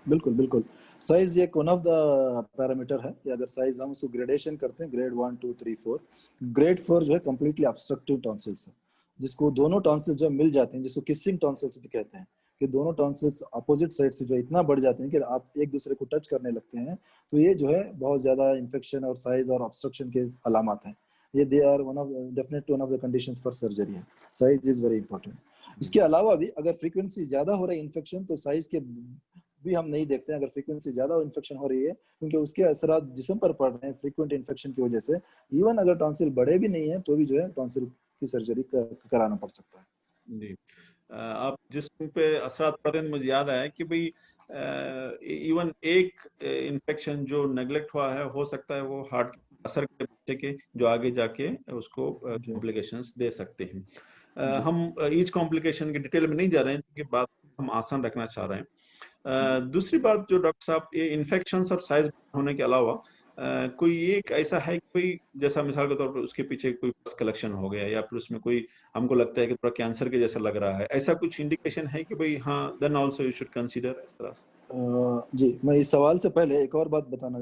बिल्कुल बिल्कुल। साइज एक वन ऑफ द पैरामीटर है कि अगर साइज हम उसको ग्रेडेशन करते हैं, ग्रेड 1 2 3 4, ग्रेड 4 जो है कंप्लीटली ऑब्स्ट्रक्टिव टॉन्सिल्स है, जिसको दोनों टॉन्सिल्स जो मिल जाते हैं, जिसको किसिंग टॉन्सिल्स भी कहते हैं, कि दोनों टॉन्सिल्स अपोजिट साइड से जो इतना बढ़ जाते हैं कि आप एक दूसरे को टच करने लगते हैं, तो ये जो है बहुत ज्यादा इन्फेक्शन और साइज और ऑब्स्ट्रक्शन के अलामत हैं। ये they are one of definitely one of the conditions for surgery है। Size is very important. इसके अलावा भी अगर फ्रीक्वेंसी ज्यादा हो रही है इन्फेक्शन, तो साइज के भी हम नहीं देखते हैं। अगर फ्रीक्वेंसी ज्यादा इन्फेक्शन हो रही है, क्योंकि उसके असरात जिस्म पर पड़ रहे हैं फ्रीक्वेंट इन्फेक्शन की वजह से, इवन अगर टॉन्सिल बड़े भी नहीं है तो भी जो है टॉन्सिल की सर्जरी कराना पड़ सकता है। जी। आप जिस्म पे असरात पड़ते हैं, मुझे याद आया कि भाई इवन एक इन्फेक्शन जो नेग्लेक्ट हुआ है, हो सकता है वो हार्ट के असर के बच्चे के जो आगे जाके उसको जी कॉम्प्लिकेशंस दे सकते हैं। जी हम ईच कॉम्प्लिकेशन की डिटेल में नहीं जा रहे हैं क्योंकि बात हम आसान रखना चाह रहे हैं। दूसरी बात जो डॉक्टर साहब, ये इन्फेक्शंस और साइज होने के अलावा कोई एक ऐसा है कि कोई, जैसा मिसाल के तौर पर उसके पीछे कोई पस कलेक्शन हो गया या फिर उसमें कोई हमको लगता है कि थोड़ा कैंसर के जैसा लग रहा है, ऐसा कुछ इंडिकेशन है कि भाई हाँ, then also you should consider, इस तरह से? जी, मैं इस सवाल से पहले एक और बात बताना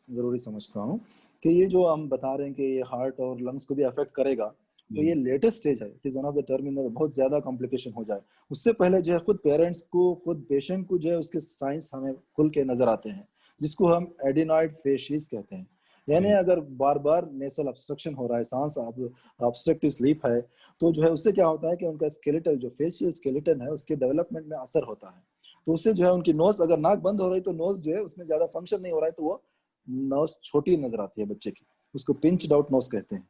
ज़रूरी समझता हूँ कि ये जो हम बता रहे हैं कि ये हार्ट और लंग्स को भी अफेक्ट करेगा, तो ये लेटेस्ट स्टेज है। It is one of the terminal, बहुत ज़्यादा कॉम्प्लिकेशन हो जाए। उससे पहले जो है खुद पेरेंट्स को, खुद पेशेंट को जो है उसके साइंस हमें खुल के नज़र आते हैं, जिसको हम एडेनॉइड फेशिस कहते हैं। यानी जी अगर बार-बार नेसल ऑब्स्ट्रक्शन हो रहा है, सांस ऑब्स्ट्रक्टिव स्लीप है, तो जो है उससे क्या होता है कि उनका स्केलेटल जो फेशियल स्केलेटन है, उसके डेवलपमेंट में असर होता है। तो उससे जो है उनकी नोज, अगर नाक बंद हो रही तो नोज जो है उसमें ज्यादा फंक्शन नहीं हो रहा है, तो वो नोज छोटी नजर आती है बच्चे की, उसको पिंच्ड आउट नोज कहते हैं।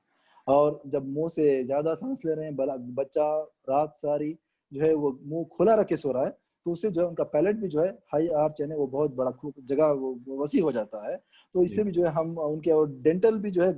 और जब मुंह से ज्यादा सांस ले रहे हैं, बच्चा रात सारी जो है वो मुंह खुला रख के सो रहा है, तो उससे जो है उनका पैलेट भी जो है हाई आर्च है वो बहुत बड़ा जगह वो वसी हो जाता है। तो जी इससे भी जो है हम उनके, और डेंटल भी जो है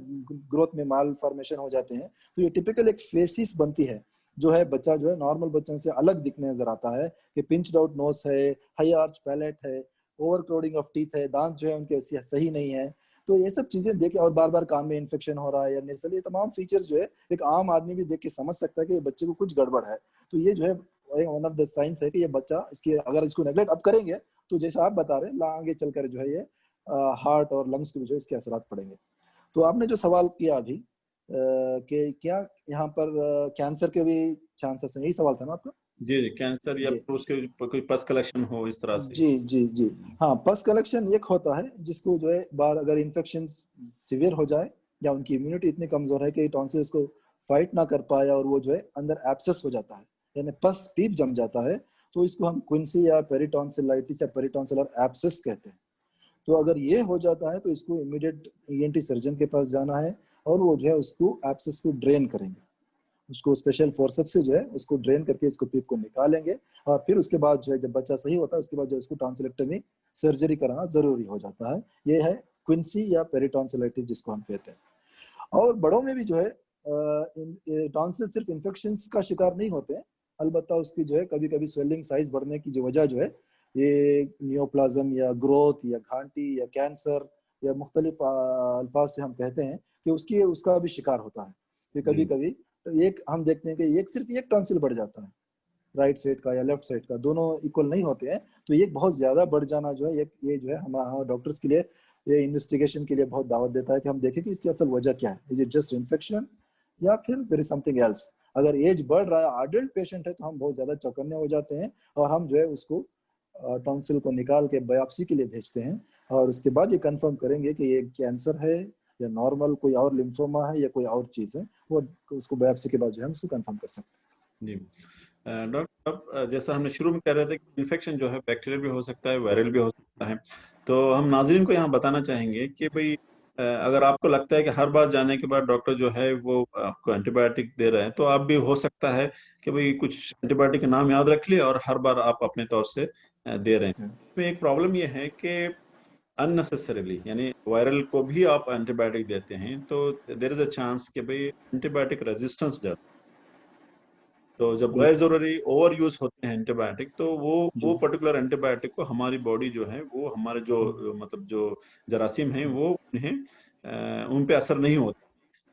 ग्रोथ में माल फॉर्मेशन हो जाते हैं। तो ये टिपिकल एक फेसिस बनती है, जो है बच्चा जो है नॉर्मल बच्चों से अलग दिखने नजर आता है कि पिंच्ड आउट नोज है, हाई आर्च पैलेट है, ओवर क्राउडिंग ऑफ टीथ है, दांत जो है उनके सही नहीं है। तो ये सब चीजें देखे, और बार बार कान में इन्फेक्शन हो रहा है या नेसल, ये तमाम फीचर्स जो है एक आम आदमी भी देख के समझ सकता है कि बच्चे को कुछ गड़बड़ है। तो ये जो है वन ऑफ द साइंस है कि ये बच्चा, इसकी अगर इसको नेग्लेक्ट अब करेंगे तो जैसा आप बता रहे हैं, आगे चलकर जो है ये हार्ट और लंग्स को भी जो है इसके असरात पड़ेंगे। तो आपने जो सवाल किया अभी कि क्या यहाँ पर कैंसर के भी चांसेस हैं, यही सवाल था ना आपका? जी, कैंसर या जी फिर उसके कोई पस कलेक्शन हो, इस तरह से? जी जी जी। हाँ, पस कलेक्शन एक होता है जिसको जो है बार अगर इन्फेक्शन सीवियर हो जाए या उनकी इम्यूनिटी इतनी कमजोर है कि टॉन्सिल उसको फाइट ना कर पाए और वो जो है अंदर एब्सेस हो जाता है, यानी पस पीप जम जाता है, तो इसको हम क्विंसी या पेरिटॉन्सिलाइटिस या पेरिटॉन्सिलर एब्सेस कहते हैं। तो अगर ये हो जाता है तो इसको इमीडिएट ईएनटी सर्जन के पास जाना है, और वो जो है उसको एब्सेस को ड्रेन करेंगे, उसको स्पेशल फोर्सेप्स से जो है उसको ड्रेन करके इसको पीप को निकालेंगे। और फिर उसके बाद जो है जब बच्चा सही होता है उसके बाद जो उसको टॉन्सिलेक्टमी सर्जरी कराना जरूरी हो जाता है। ये है क्विंसी या पेरिटॉन्सिलाइटिस जिसको हम कहते हैं। और बड़ों में भी जो है टॉन्सिल सिर्फ इन्फेक्शन का शिकार नहीं होते हैं, अलबत्ता उसकी जो है कभी कभी स्वेलिंग साइज बढ़ने की जो वजह जो है, ये नियोप्लाज्म या ग्रोथ या घांटी या कैंसर या मुख्तलिफ अल्फाज से हम कहते हैं कि उसकी उसका भी शिकार होता है। कि कभी जी कभी तो एक हम देखते हैं कि एक सिर्फ एक टॉन्सिल बढ़ जाता है, राइट साइड का या लेफ्ट साइड का, दोनों इक्वल नहीं होते हैं। तो ये बहुत ज्यादा बढ़ जाना जो है ये जो है हमारे डॉक्टर्स के लिए, ये इन्वेस्टिगेशन के लिए बहुत दावत देता है कि हम देखें कि इसकी असल वजह क्या है, इज इट जस्ट इन्फेक्शन या फिर देयर इज समथिंग एल्स। अगर एज बढ़ रहा है, अडल्ट पेशेंट है, तो हम बहुत ज्यादा चौकन्ने हो जाते हैं और हम जो है उसको टॉन्सिल को निकाल के बायोप्सी के लिए भेजते हैं, और उसके बाद ये कंफर्म करेंगे कि ये कैंसर है या नॉर्मल कोई और लिम्फोमा है या कोई और चीज है। वो उसको बायोप्सी के बाद जो है हम उसको कंफर्म कर सकते जी। डॉक्टर साहब, जैसा हमने शुरू में कह रहे थे कि इन्फेक्शन जो है बैक्टीरियल भी हो सकता है, वायरल भी हो सकता है, तो हम नाज़रीन को यहाँ बताना चाहेंगे कि भाई अगर आपको लगता है कि हर बार जाने के बाद डॉक्टर जो है वो आपको एंटीबायोटिक दे रहे हैं, तो आप भी हो सकता है कि भाई कुछ एंटीबायोटिक के नाम याद रख लिए और हर बार आप अपने तौर से दे रहे हैं। हैं। इसमें एक प्रॉब्लम ये है कि अननेसेसरीली, यानी वायरल को भी आप एंटीबायोटिक देते हैं, तो देयर इज अ चांस कि भाई एंटीबायोटिक रेजिस्टेंस डेवलप। तो जब गैर बिल्कुल। जरूरी ओवर यूज होते हैं एंटीबायोटिक, तो वो जी। पर्टिकुलर एंटीबायोटिक को हमारी बॉडी जो है वो हमारे जो मतलब जो जरासीम हैं वो उन्हें उन पे असर नहीं होता।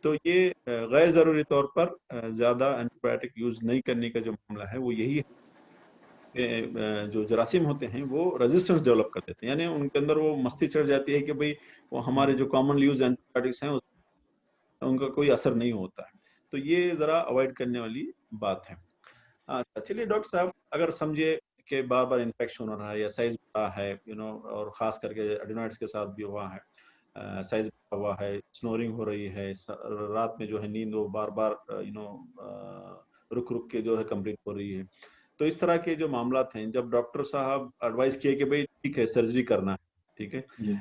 तो ये गैर जरूरी तौर पर ज्यादा एंटीबायोटिक यूज नहीं करने का जो मामला है वो यही है कि जो जरासीम होते हैं वो रेजिस्टेंस डेवलप कर देते हैं, यानी उनके अंदर वो मस्ती चढ़ जाती है कि भाई वो हमारे जो कॉमनली यूज एंटीबायोटिक्स हैं उनका कोई असर नहीं होता है। तो ये जरा अवॉइड करने वाली बात है। अच्छा, चलिए डॉक्टर साहब, अगर समझिए कि बार बार इन्फेक्शन हो रहा है या साइज बड़ा है, और खास करके एडिनोइड्स के साथ भी हुआ है, साइज बड़ा हुआ है, स्नोरिंग हो रही है, रात में जो है नींद वो बार बार रुक रुक के जो है कंप्लीट हो रही है, तो इस तरह के जो मामला हैं, जब डॉक्टर साहब एडवाइस किए कि भाई ठीक है सर्जरी करना है, ठीक है, जी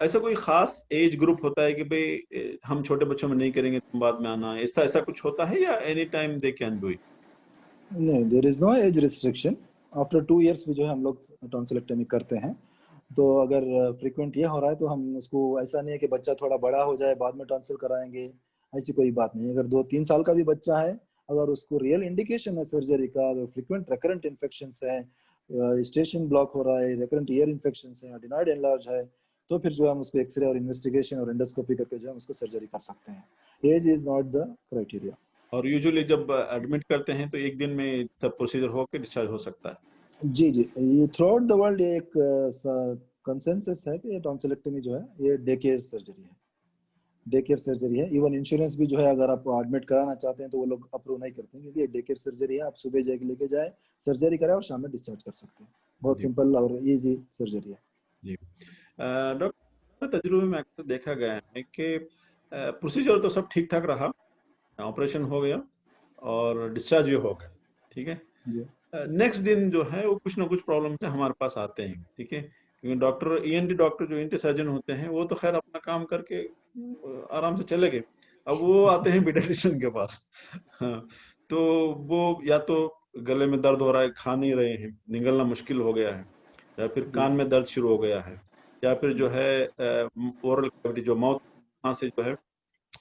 ऐसा कोई खास एज ग्रुप होता है कि भाई हम छोटे बच्चों में नहीं करेंगे, तुम बाद में आना, ऐसा ऐसा कुछ होता है या any time they can do it? नहीं, there is no age restriction. After 2 years भी जो है हम लोग टॉन्सिलेक्टमी करते हैं। तो अगर फ्रीक्वेंट ये हो रहा है तो हम उसको, ऐसा नहीं है कि बच्चा थोड़ा बड़ा हो जाए बाद में टॉन्सिल कराएंगे, ऐसी कोई बात नहीं। अगर 2-3 साल का भी बच्चा है, अगर उसको रियल इंडिकेशन है सर्जरी का, अगर फ्रीक्वेंट रिकरेंट इन्फेक्शंस है, स्टेशन ब्लॉक हो रहा है, रिकरेंट ईयर इन्फेक्शंस है, एडिनॉइड एनलार्ज है, तो फिर जो है हम उसको एक्सरे और इन्वेस्टिगेशन और एंडोस्कोपी करके जो है उसको सर्जरी कर सकते हैं। Age is not the criteria. और यूजुअली जब एडमिट करते हैं तो एक दिन में सब प्रोसीजर होकर डिस्चार्ज हो सकता है। जी जी, ये थ्रू आउट द वर्ल्ड एक कंसेंसस है कि ये टॉन्सिलेक्टमी जो है ये डे केयर सर्जरी है। डे केयर सर्जरी है। इवन इंश्योरेंस भी जो है, अगर आप एडमिट कराना चाहते हैं तो वो लोग अप्रूव नहीं करते हैं, क्योंकि ये डे केयर सर्जरी है। आप सुबह जाके लेके जाए, सर्जरी कराए और शाम में डिस्चार्ज कर सकते हैं। बहुत जी सिंपल और इजी सर्जरी है। जी। डॉक्टर, तजुर्बे में अक्सर देखा गया है कि प्रोसीजर तो सब ठीक ठाक रहा, ऑपरेशन हो गया और डिस्चार्ज भी हो गया, ठीक है। जी नेक्स्ट दिन जो है वो कुछ ना कुछ प्रॉब्लम से हमारे पास आते हैं, ठीक है। क्योंकि डॉक्टर, ईएनटी डॉक्टर जो ईएनटी सर्जन होते हैं वो तो खैर अपना काम करके आराम से चले गए। अब वो आते हैं पीडियाट्रिशियन के पास। हाँ, तो वो या तो गले में दर्द हो रहा है, खा नहीं रहे हैं, निगलना मुश्किल हो गया है, या फिर जी कान में दर्द शुरू हो गया है, या फिर जो है ओरल कैविटी जो माउथ से जो है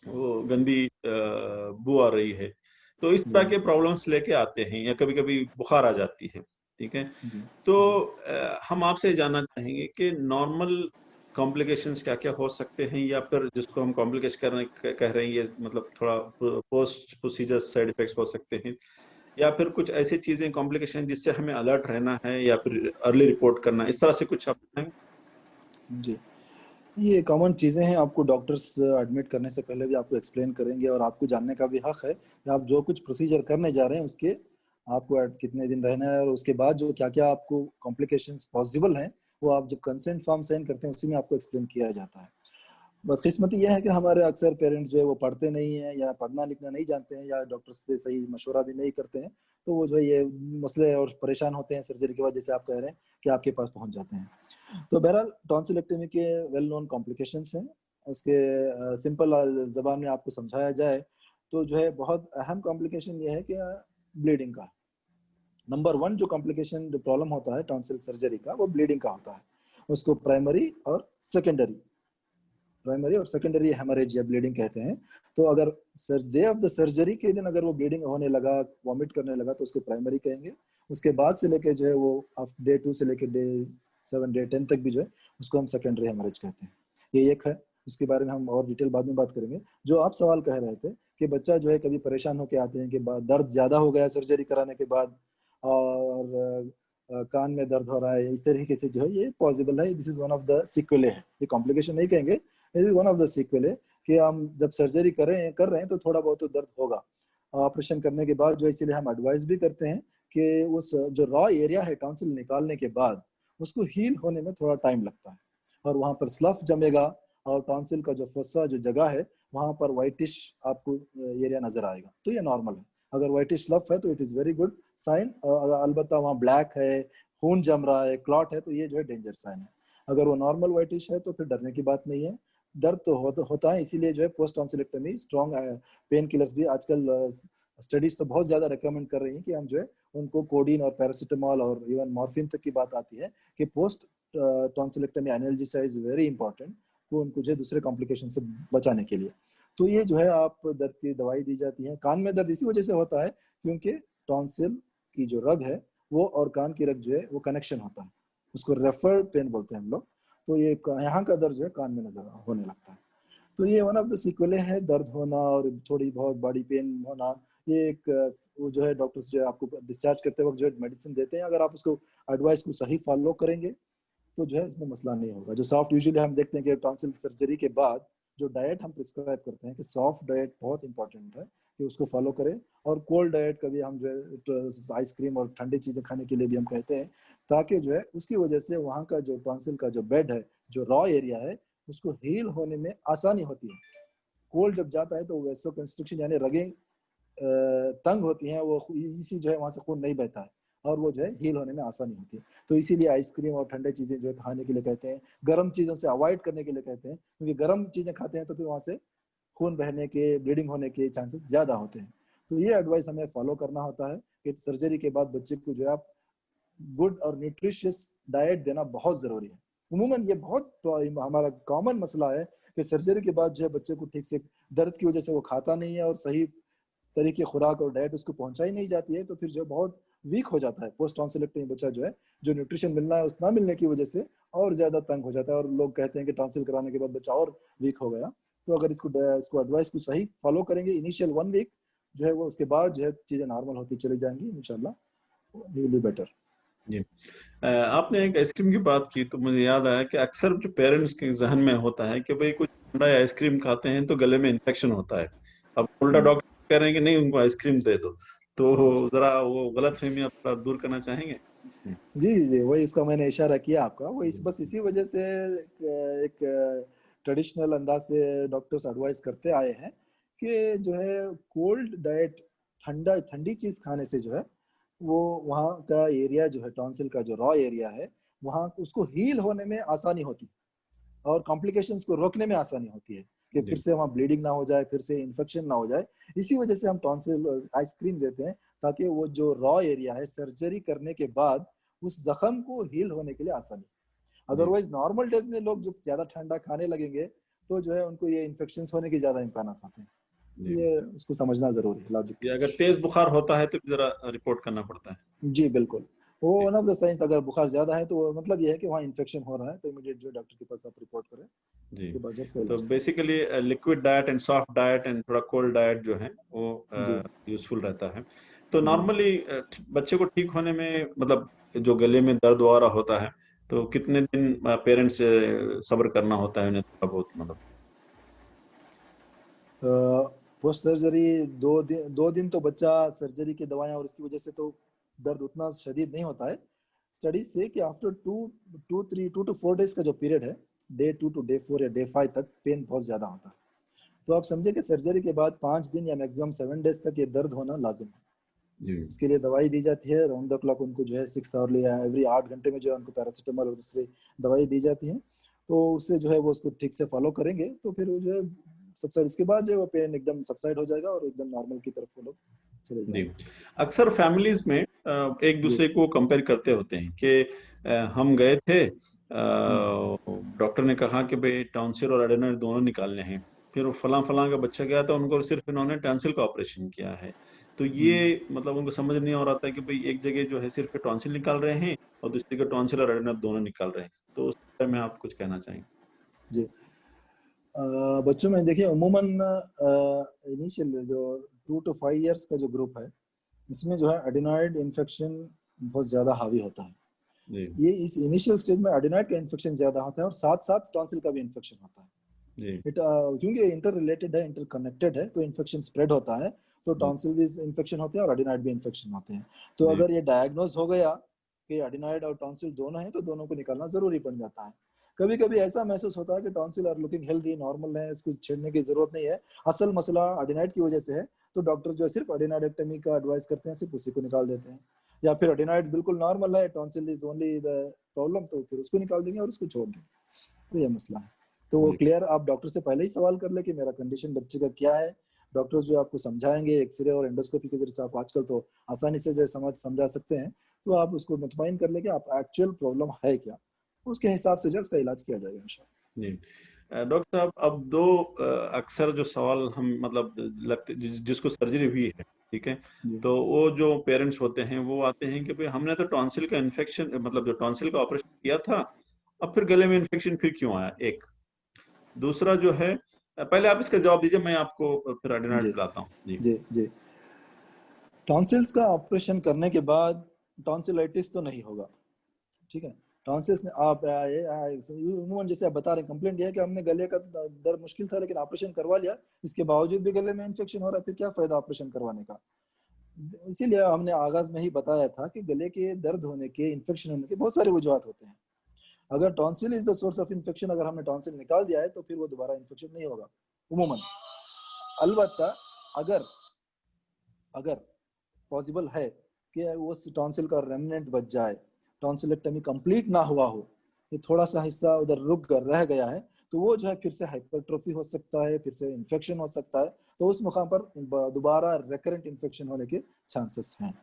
वो गंदी बू आ रही है। तो इस जी तरह के प्रॉब्लम्स लेके आते हैं, या कभी कभी बुखार आ जाती है, ठीक है। जी तो जी। हम आपसे जानना चाहेंगे कि नॉर्मल कॉम्प्लिकेशंस क्या क्या हो सकते हैं, या फिर जिसको हम कॉम्प्लिकेशन कह रहे हैं, ये मतलब थोड़ा पोस्ट प्रोसीजर साइड इफेक्ट्स हो सकते हैं, या फिर कुछ ऐसी चीजें कॉम्प्लिकेशन जिससे हमें अलर्ट रहना है, या फिर अर्ली रिपोर्ट करना, इस तरह से कुछ आप बताएंगे। जी, ये कॉमन चीज़ें हैं। आपको डॉक्टर्स एडमिट करने से पहले भी आपको एक्सप्लेन करेंगे, और आपको जानने का भी हक है कि आप जो कुछ प्रोसीजर करने जा रहे हैं उसके आपको कितने दिन रहना है, और उसके बाद जो क्या क्या आपको कॉम्प्लिकेशंस पॉसिबल हैं, वो आप जब कंसेंट फॉर्म साइन करते हैं उसी में आपको एक्सप्लेन किया जाता है। बदकिस्मती यह है कि हमारे अक्सर पेरेंट्स जो है वो पढ़ते नहीं हैं, या पढ़ना लिखना नहीं जानते हैं, या डॉक्टर से सही मशवरा भी नहीं करते हैं। तो वो जो है ये मसले और परेशान होते हैं सर्जरी के बाद, जैसे आप कह रहे हैं कि आपके पास पहुंच जाते हैं। तो बहरहाल टॉन्सिलेक्टमी के वेल नोन कॉम्प्लिकेशंस हैं। उसके सिंपल जबान में आपको समझाया जाए तो जो है बहुत अहम कॉम्प्लिकेशन ये है कि ब्लीडिंग का। नंबर 1 जो कॉम्प्लिकेशन, जो प्रॉब्लम होता है टॉन्सिल सर्जरी का, वो ब्लीडिंग का होता है। उसको प्राइमरी और सेकेंडरी हेमरेज या ब्लीडिंग कहते हैं। तो अगर डे ऑफ द सर्जरी के दिन अगर वो ब्लीडिंग होने लगा, वॉमिट करने लगा, तो उसको प्राइमरी कहेंगे। उसके बाद से लेके जो है वो डे 2 से लेके डे 7 डे 10 तक भी जो है उसको हम सेकेंडरी हेमरेज कहते हैं। ये एक है, उसके बारे में हम और डिटेल बाद में बात करेंगे। जो आप सवाल कह रहे थे कि बच्चा जो है कभी परेशान होकर आते हैं कि दर्द ज्यादा हो गया सर्जरी कराने के बाद, और कान में दर्द हो रहा है, इस तरीके से जो है ये पॉसिबल है। This is one of the sequel है, ये कॉम्प्लिकेशन नहीं कहेंगे, it is one of the sequel है कि हम जब सर्जरी कर रहे हैं तो थोड़ा बहुत तो दर्द होगा ऑपरेशन करने के बाद जो है। इसीलिए हम एडवाइस भी करते हैं कि उस जो रॉ एरिया है टॉन्सिल निकालने के बाद, उसको हील होने में थोड़ा टाइम लगता है, और वहां पर स्लफ जमेगा, और टॉन्सिल का जो फोसा जो जगह है वहां पर व्हाइटिश आपको एरिया नजर आएगा। तो ये नॉर्मल है। अगर व्हाइटिश स्लफ है तो it is very good sign. अलबत्ता वहाँ ब्लैक है, खून जम रहा है, क्लॉट है, तो ये जो है डेंजर साइन है। अगर वो नॉर्मल व्हाइटिश है तो फिर डरने की बात नहीं है। दर्द तो होता है, इसीलिए जो है post tonsillectomy strong pain killers भी आजकल स्टडीज तो बहुत ज्यादा रिकमेंड कर रही हैं कि हम जो है उनको कोडीन और पैरासिटामॉल और इवन मॉर्फिन तक की बात आती है कि post tonsillectomy analgesia is very important, वो उनको जो है दूसरे कॉम्प्लिकेशन से बचाने के लिए। तो ये जो है आप दर्द की दवाई दी जाती है। कान में दर्द इसी वजह से होता है क्योंकि टॉन्सिल की जो रग है वो और कान की रग जो है वो कनेक्शन होता है, उसको रेफर पेन बोलते हैं हम लोग। तो ये यहाँ का दर्द जो है कान में नजर होने लगता है। तो ये वन ऑफ द सीक्वेल है, दर्द होना और थोड़ी बहुत बॉडी पेन होना। ये एक वो जो है डॉक्टर्स जो है आपको डिस्चार्ज करते वक्त जो है मेडिसिन देते हैं, अगर आप उसको एडवाइस को सही फॉलो करेंगे तो जो है इसमें मसला नहीं होगा। जो सॉफ्ट यूजुअली हम देखते हैं कि टॉन्सिल सर्जरी के बाद जो डाइट हम प्रिस्क्राइब करते हैं कि सॉफ्ट डाइट बहुत इंपॉर्टेंट है कि उसको फॉलो करें। और कोल्ड डाइट कभी हम जो है आइसक्रीम और ठंडी चीजें खाने के लिए भी हम कहते हैं, ताकि जो है उसकी वजह से वहाँ का जो टॉन्सिल का जो बेड है, जो रॉ एरिया है, उसको हील होने में आसानी होती है। कोल्ड जब जाता है तो वैसो कंस्ट्रक्शन यानी रगें तंग होती हैं, वो इसी जो है वहां से खून नहीं बहता है, और वो जो है हील होने में आसानी होती है। तो इसीलिए आइसक्रीम और ठंडे चीजें जो है खाने के लिए कहते हैं, गर्म चीजों से अवॉइड करने के लिए कहते हैं, क्योंकि गर्म चीजें खाते हैं तो फिर वहां से खून बहने के, ब्लीडिंग होने के चांसेस ज्यादा होते हैं। तो ये एडवाइस हमें फॉलो करना होता है कि सर्जरी के बाद बच्चे को जो है आप गुड और न्यूट्रिशियस डाइट देना बहुत जरूरी है। उमूमन ये बहुत हमारा कॉमन मसला है कि सर्जरी के बाद जो है बच्चे को ठीक से दर्द की वजह से वो खाता नहीं है और सही तरीके खुराक और डाइट उसको पहुंचाई नहीं जाती है, तो फिर जो बहुत वीक हो जाता है। पोस्ट टॉन्सिलेक्टमी बच्चा जो है, जो न्यूट्रिशन मिलना है उस ना मिलने की वजह से और ज्यादा तंग हो जाता है, और लोग कहते हैं कि टॉन्सिल कराने के बाद बच्चा और वीक हो गया। तो अगर इसको एडवाइस को सही फॉलो करेंगे इनिशियल 1 वीक जो है, वो उसके बाद जो है चीजें नॉर्मल होती चली जाएंगी इंशाल्लाह, विल बी बेटर। जी आपने एक आइसक्रीम की बात की तो मुझे याद आया कि अक्सर जो पेरेंट्स के जहन में होता है कि भाई कुछ ठंडा या आइसक्रीम खाते हैं तो गले में इन्फेक्शन होता है। अब उल्टा डॉक्टर कह रहे हैं कि नहीं उनको आइसक्रीम दे दो, तो जरा वो गलतफहमी आप थोड़ा दूर करना चाहेंगे? जी जी, वही इसका मैंने इशारा किया आपका, वो बस इसी वजह से एक ट्रेडिशनल अंदाज से डॉक्टर्स एडवाइस करते आए हैं कि जो है कोल्ड डाइट, ठंडी चीज खाने से जो है वो वहाँ का एरिया जो है टॉन्सिल का जो रॉ एरिया है वहाँ उसको हील होने में आसानी होती है और कॉम्प्लिकेशंस को रोकने में आसानी होती है कि फिर से वहाँ ब्लीडिंग ना हो जाए, फिर से इन्फेक्शन ना हो जाए। इसी वजह से हम टॉन्सिल आइसक्रीम देते हैं ताकि वो जो रॉ एरिया है सर्जरी करने के बाद उस जख्म को हील होने के लिए आसानी। अदरवाइज नॉर्मल डेज में लोग जब ज्यादा ठंडा खाने लगेंगे तो जो है उनको ये इन्फेक्शन होने के ज्यादा इम्कान आते हैं। ये उसको समझना जरूरी है, लॉजिक। अगर तेज बुखार होता है तो जरा रिपोर्ट करना पड़ता है। जी बिल्कुल, वो वन ऑफ द साइंस, अगर बुखार ज्यादा है तो मतलब ये है कि वहाँ इन्फेक्शन हो रहा है, तो इमीडिएट जो डॉक्टर के पास आप रिपोर्ट करें। जी उसके बाद उसका तो इलाज basically liquid diet and soft diet and थोड़ा कोल्ड डाइट जो है वो जी यूजफुल रहता है। तो जी। नॉर्मली बच्चे को ठीक होने में मतलब जो गले में दर्द वगैरह होता है तो कितने दिन पेरेंट्स सब्र करना होता है उन्हें थोड़ा बहुत मतलब? पोस्ट सर्जरी 2 दिन तो बच्चा सर्जरी की दवाएं और इसकी वजह से तो दर्द उतना शदीद नहीं होता है। स्टडीज से कि आफ्टर 2 to 4 डेज का जो पीरियड है, डे 2 to डे 4 या डे 5 तक पेन बहुत ज्यादा होता है। तो आप समझे कि सर्जरी के बाद 5 दिन या मैक्सिमम 7 डेज तक ये दर्द होना लाजिम है। इसके लिए दवाई दी जाती है राउंड द क्लॉक, उनको जो है 6 आवर या एवरी 8 घंटे में जो है उनको पैरासीटामोल और दूसरी दवाई दी जाती है। तो उससे जो है वो उसको ठीक से फॉलो करेंगे तो फिर वो जो है सबसाइड, उसके बाद जो है वो पेन एकदम सबसाइड हो जाएगा और एकदम नॉर्मल की तरफ वो लोग चले जी जाएंगे। अक्सर फैमिलीज में एक जी। दूसरे को कंपेयर करते होते हैं कि हम गए थे डॉक्टर ने कहा कि भाई टॉन्सिल और एडेनोइड दोनों निकालने हैं, फिर वो फलां फलां का बच्चा गया था उनको सिर्फ इन्होंने टॉन्सिल का ऑपरेशन किया है। तो ये मतलब उनको समझ नहीं आ रहा था कि भाई एक जगह जो है सिर्फ टॉन्सिल निकाल रहे हैं और दूसरी जगह टॉन्सिल और एडेनोइड दोनों निकाल रहे हैं, तो उस बारे में आप कुछ कहना चाहेंगे? जी। बच्चों में देखिए उमूमन इनिशियल जो 2 to 5 years का जो ग्रुप है इसमें जो है एडिनॉइड इन्फेक्शन बहुत ज्यादा हावी होता है। जी ये इस इनिशियल स्टेज में एडिनॉइड का इन्फेक्शन ज्यादा होता है और साथ साथ टॉन्सिल का भी इन्फेक्शन होता है। जी क्योंकि इंटर रिलेटेड है, इंटर कनेक्टेड है, तो इन्फेक्शन स्प्रेड होता है। तो जी टॉन्सिल भी इन्फेक्शन होते हैं और एडिनॉइड भी इन्फेक्शन होते हैं। तो जी अगर ये डायग्नोज हो गया कि एडिनॉइड और टॉन्सिल दोनों हैं तो दोनों को निकालना जरूरी पड़ जाता है। कभी कभी ऐसा महसूस होता है कि tonsil are looking healthy, normal है, इसको छेड़ने की जरूरत नहीं है, असल मसला एडिनॉइड की वजह से है। तो डॉक्टर जो है सिर्फ एडिनॉइडेक्टमी का एडवाइस करते हैं, सिर्फ उसी को निकाल देते हैं। या फिर एडिनॉइड बिल्कुल नॉर्मल है, tonsil is only the problem, तो फिर उसको निकाल देंगे और उसको छोड़ देंगे। तो ये मसला है। तो वो जी क्लियर आप डॉक्टर से पहले ही सवाल कर ले कि मेरा कंडीशन बच्चे का क्या है। डॉक्टर जो आपको समझाएंगे एक्सरे और एंडोस्कोपी के जरिए से, आप आजकल तो आसानी से जो समझा सकते हैं। तो आप उसको मुतमईन कर ले कि आप एक्चुअल प्रॉब्लम है क्या, उसके हिसाब से जो उसका इलाज किया जाएगा इंशाल्लाह। जी डॉक्टर साहब अब दो अक्सर जो सवाल हम मतलब लगते जिसको सर्जरी हुई है, ठीक है, जी तो वो जो पेरेंट्स होते हैं वो आते हैं कि भाई हमने तो टॉन्सिल का इन्फेक्शन मतलब जो टॉन्सिल का ऑपरेशन किया था, अब फिर गले में इन्फेक्शन फिर क्यों आया? एक दूसरा जो है पहले आप इसका जवाब दीजिए, मैं आपको फिर एडिनॉइड जी पिलाता हूँ। जी जी जी। टॉन्सिल्स का ऑपरेशन करने के बाद टॉन्सिलाइटिस तो नहीं होगा, ठीक है। टॉन्सिल्स ने आप उन्होंने जैसे आप बता रहे हैं, कंप्लेंट ये है कि हमने गले का दर्द मुश्किल था लेकिन ऑपरेशन करवा लिया, इसके बावजूद भी गले में इन्फेक्शन हो रहा है, फिर क्या फायदा ऑपरेशन करवाने का। इसीलिए हमने आगाज में ही बताया था कि गले के दर्द होने के, इन्फेक्शन होने के बहुत सारे वजूहत होते हैं। अगर tonsil is the source of infection, अगर हमने टॉन्सिल निकाल दिया है तो फिर वो दोबारा इन्फेक्शन नहीं होगा उमूमन। अलबत्ता अगर अगर पॉसिबल है कि उस टॉन्सिल का रेमनेंट बच जाए, टॉन्सिलेक्टमी कंप्लीट ना हुआ हो, ये थोड़ा सा हिस्सा उधर रुक कर रह गया है, तो वो जो है फिर से हाइपरट्रोफी हो सकता है, फिर से इन्फेक्शन हो सकता है, तो उस मुकाम पर दोबारा रिकरेंट इन्फेक्शन होने के चांसेस हैं।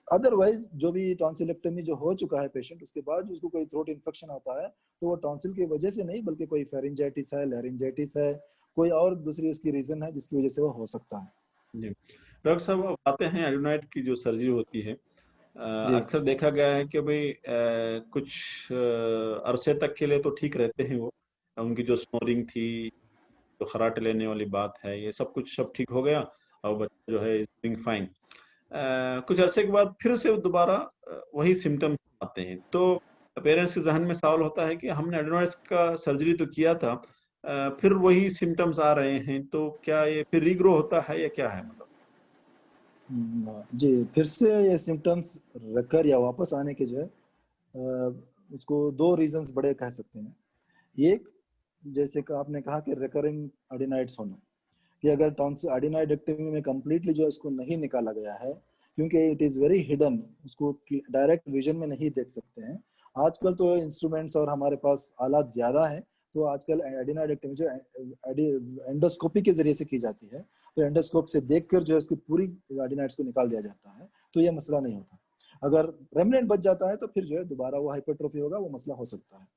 अदरवाइज जो भी टॉन्सिलेक्टमी जो हो चुका है पेशेंट, उसके बाद उसको कोई थ्रोट इन्फेक्शन आता है, तो वो टॉन्सिल की वजह से नहीं, बल्कि कोई फेरिंजाइटिस है, लैरिंजाइटिस है, कोई और दूसरी उसकी रीजन है जिसकी वजह से वो हो सकता है। जी डॉक्टर साहब, अब आते हैं एडोनाइड की जो सर्जरी होती है। जी अक्सर देखा गया है कि भाई कुछ अरसे तक के लिए तो ठीक रहते हैं वो, उनकी जो स्नोरिंग थी, जो खराटे लेने वाली बात है, ये सब कुछ सब ठीक हो गया और बच्चा जो है डूइंग फाइन। कुछ अरसे के बाद फिर से वो दोबारा वही सिम्टम्स आते हैं, तो पेरेंट्स के जहन में सवाल होता है कि हमने एडोनाइड्स का सर्जरी तो किया था, फिर वही सिम्टम्स आ रहे हैं, तो क्या ये फिर रीग्रो होता है या क्या है मतलब? जी, फिर से ये सिम्टम्स recur या वापस आने के जो है उसको दो रीजंस बड़े कह सकते हैं। एक, जैसे कि आपने कहा कि रिकरिंग एडिनाइड्स होना, कि अगर टॉन्सिल एडिनोइडेक्टमी में कंप्लीटली जो है उसको नहीं निकाला गया है, क्योंकि इट इज़ वेरी हिडन, उसको डायरेक्ट विजन में नहीं देख सकते हैं। आजकल तो इंस्ट्रूमेंट्स और हमारे पास आलात ज़्यादा हैं, तो आजकल एडिनोइडेक्टमी जो एंडोस्कोपी के जरिए से की जाती है, तो एंडोस्कोप से देखकर जो है उसकी पूरी एडिनाइड्स को निकाल दिया जाता है, तो ये मसला नहीं होता। अगर रेमनेंट बच जाता है तो फिर जो है दोबारा वो हाइपरट्रोफी होगा, वो मसला हो सकता है।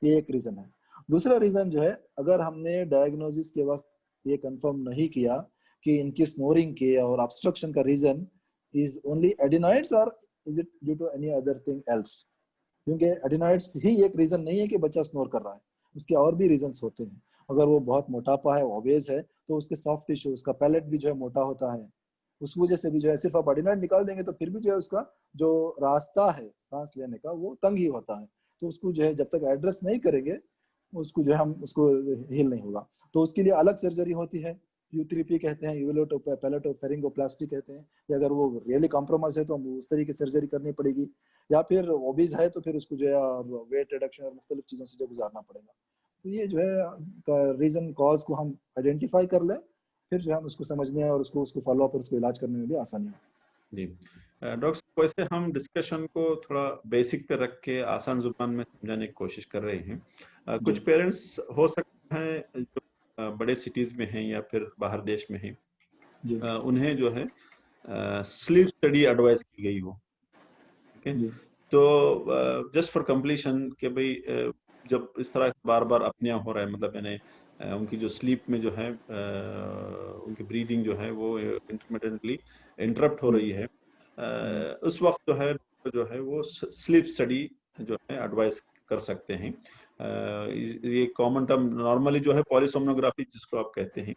ये एक रीज़न है। दूसरा रीज़न जो है, अगर हमने डायग्नोसिस के वक्त ये कंफर्म नहीं किया कि इनकी स्नोरिंग के और ऑब्स्ट्रक्शन का रीजन इज ओनली एडिनॉइड्स और is it due to any other thing else, क्योंकि एडिनॉइड्स ही एक रीजन नहीं है कि बच्चा स्नोर कर रहा है, उसके और भी रीजंस होते हैं। अगर वो बहुत मोटापा है, ओबेस है, तो उसके सॉफ्ट टिश्यू, उसका पैलेट भी जो है मोटा होता है, उस वजह से भी जो है सिर्फ आप एडिनॉइड निकाल देंगे तो फिर भी जो है उसका जो रास्ता है सांस लेने का वो तंग ही होता है, तो उसको जो है जब तक एड्रेस नहीं करेंगे उसको जो है हम उसको हील नहीं होगा। तो उसके लिए अलग सर्जरी होती है, U3P कहते हैं, यूवेलोटोफेरिंगोप्लास्टी कहते हैं, या अगर वो रियली कॉम्प्रोमाइज है तो हम उस तरीके से सर्जरी करनी पड़ेगी, या फिर ओबीज है तो फिर उसको जो है वेट रिडक्शन और मुख्तलिफ चीज़ों से जो गुजारना पड़ेगा। तो ये जो है रीज़न कॉज को हम आइडेंटिफाई कर लें, फिर जो है हम उसको समझने और उसको उसको फॉलो अप और उसको इलाज करने में भी आसानी हो। जी डॉक्टर साहब, वैसे हम डिस्कशन को थोड़ा बेसिक पे रख के आसान जुबान में समझाने की कोशिश कर रहे हैं। कुछ जी पेरेंट्स हो सकते हैं जो बड़े सिटीज में हैं या फिर बाहर देश में हैं, जी उन्हें जो है स्लीप स्टडी एडवाइस की गई हो, ठीक है। जी तो जस्ट फॉर कंप्लीशन के भाई जब इस तरह से बार बार अपनिया हो रहा है, मतलब यानी उनकी जो स्लीप में जो है उनकी ब्रीदिंग जो है वो इंटरमिटेंटली इंटरप्ट हो रही है, उस वक्त जो है वो स्लीप स्टडी जो है एडवाइस कर सकते हैं। ये कॉमन टर्म नॉर्मली जो है पॉलीसोमनोग्राफी जिसको आप कहते हैं,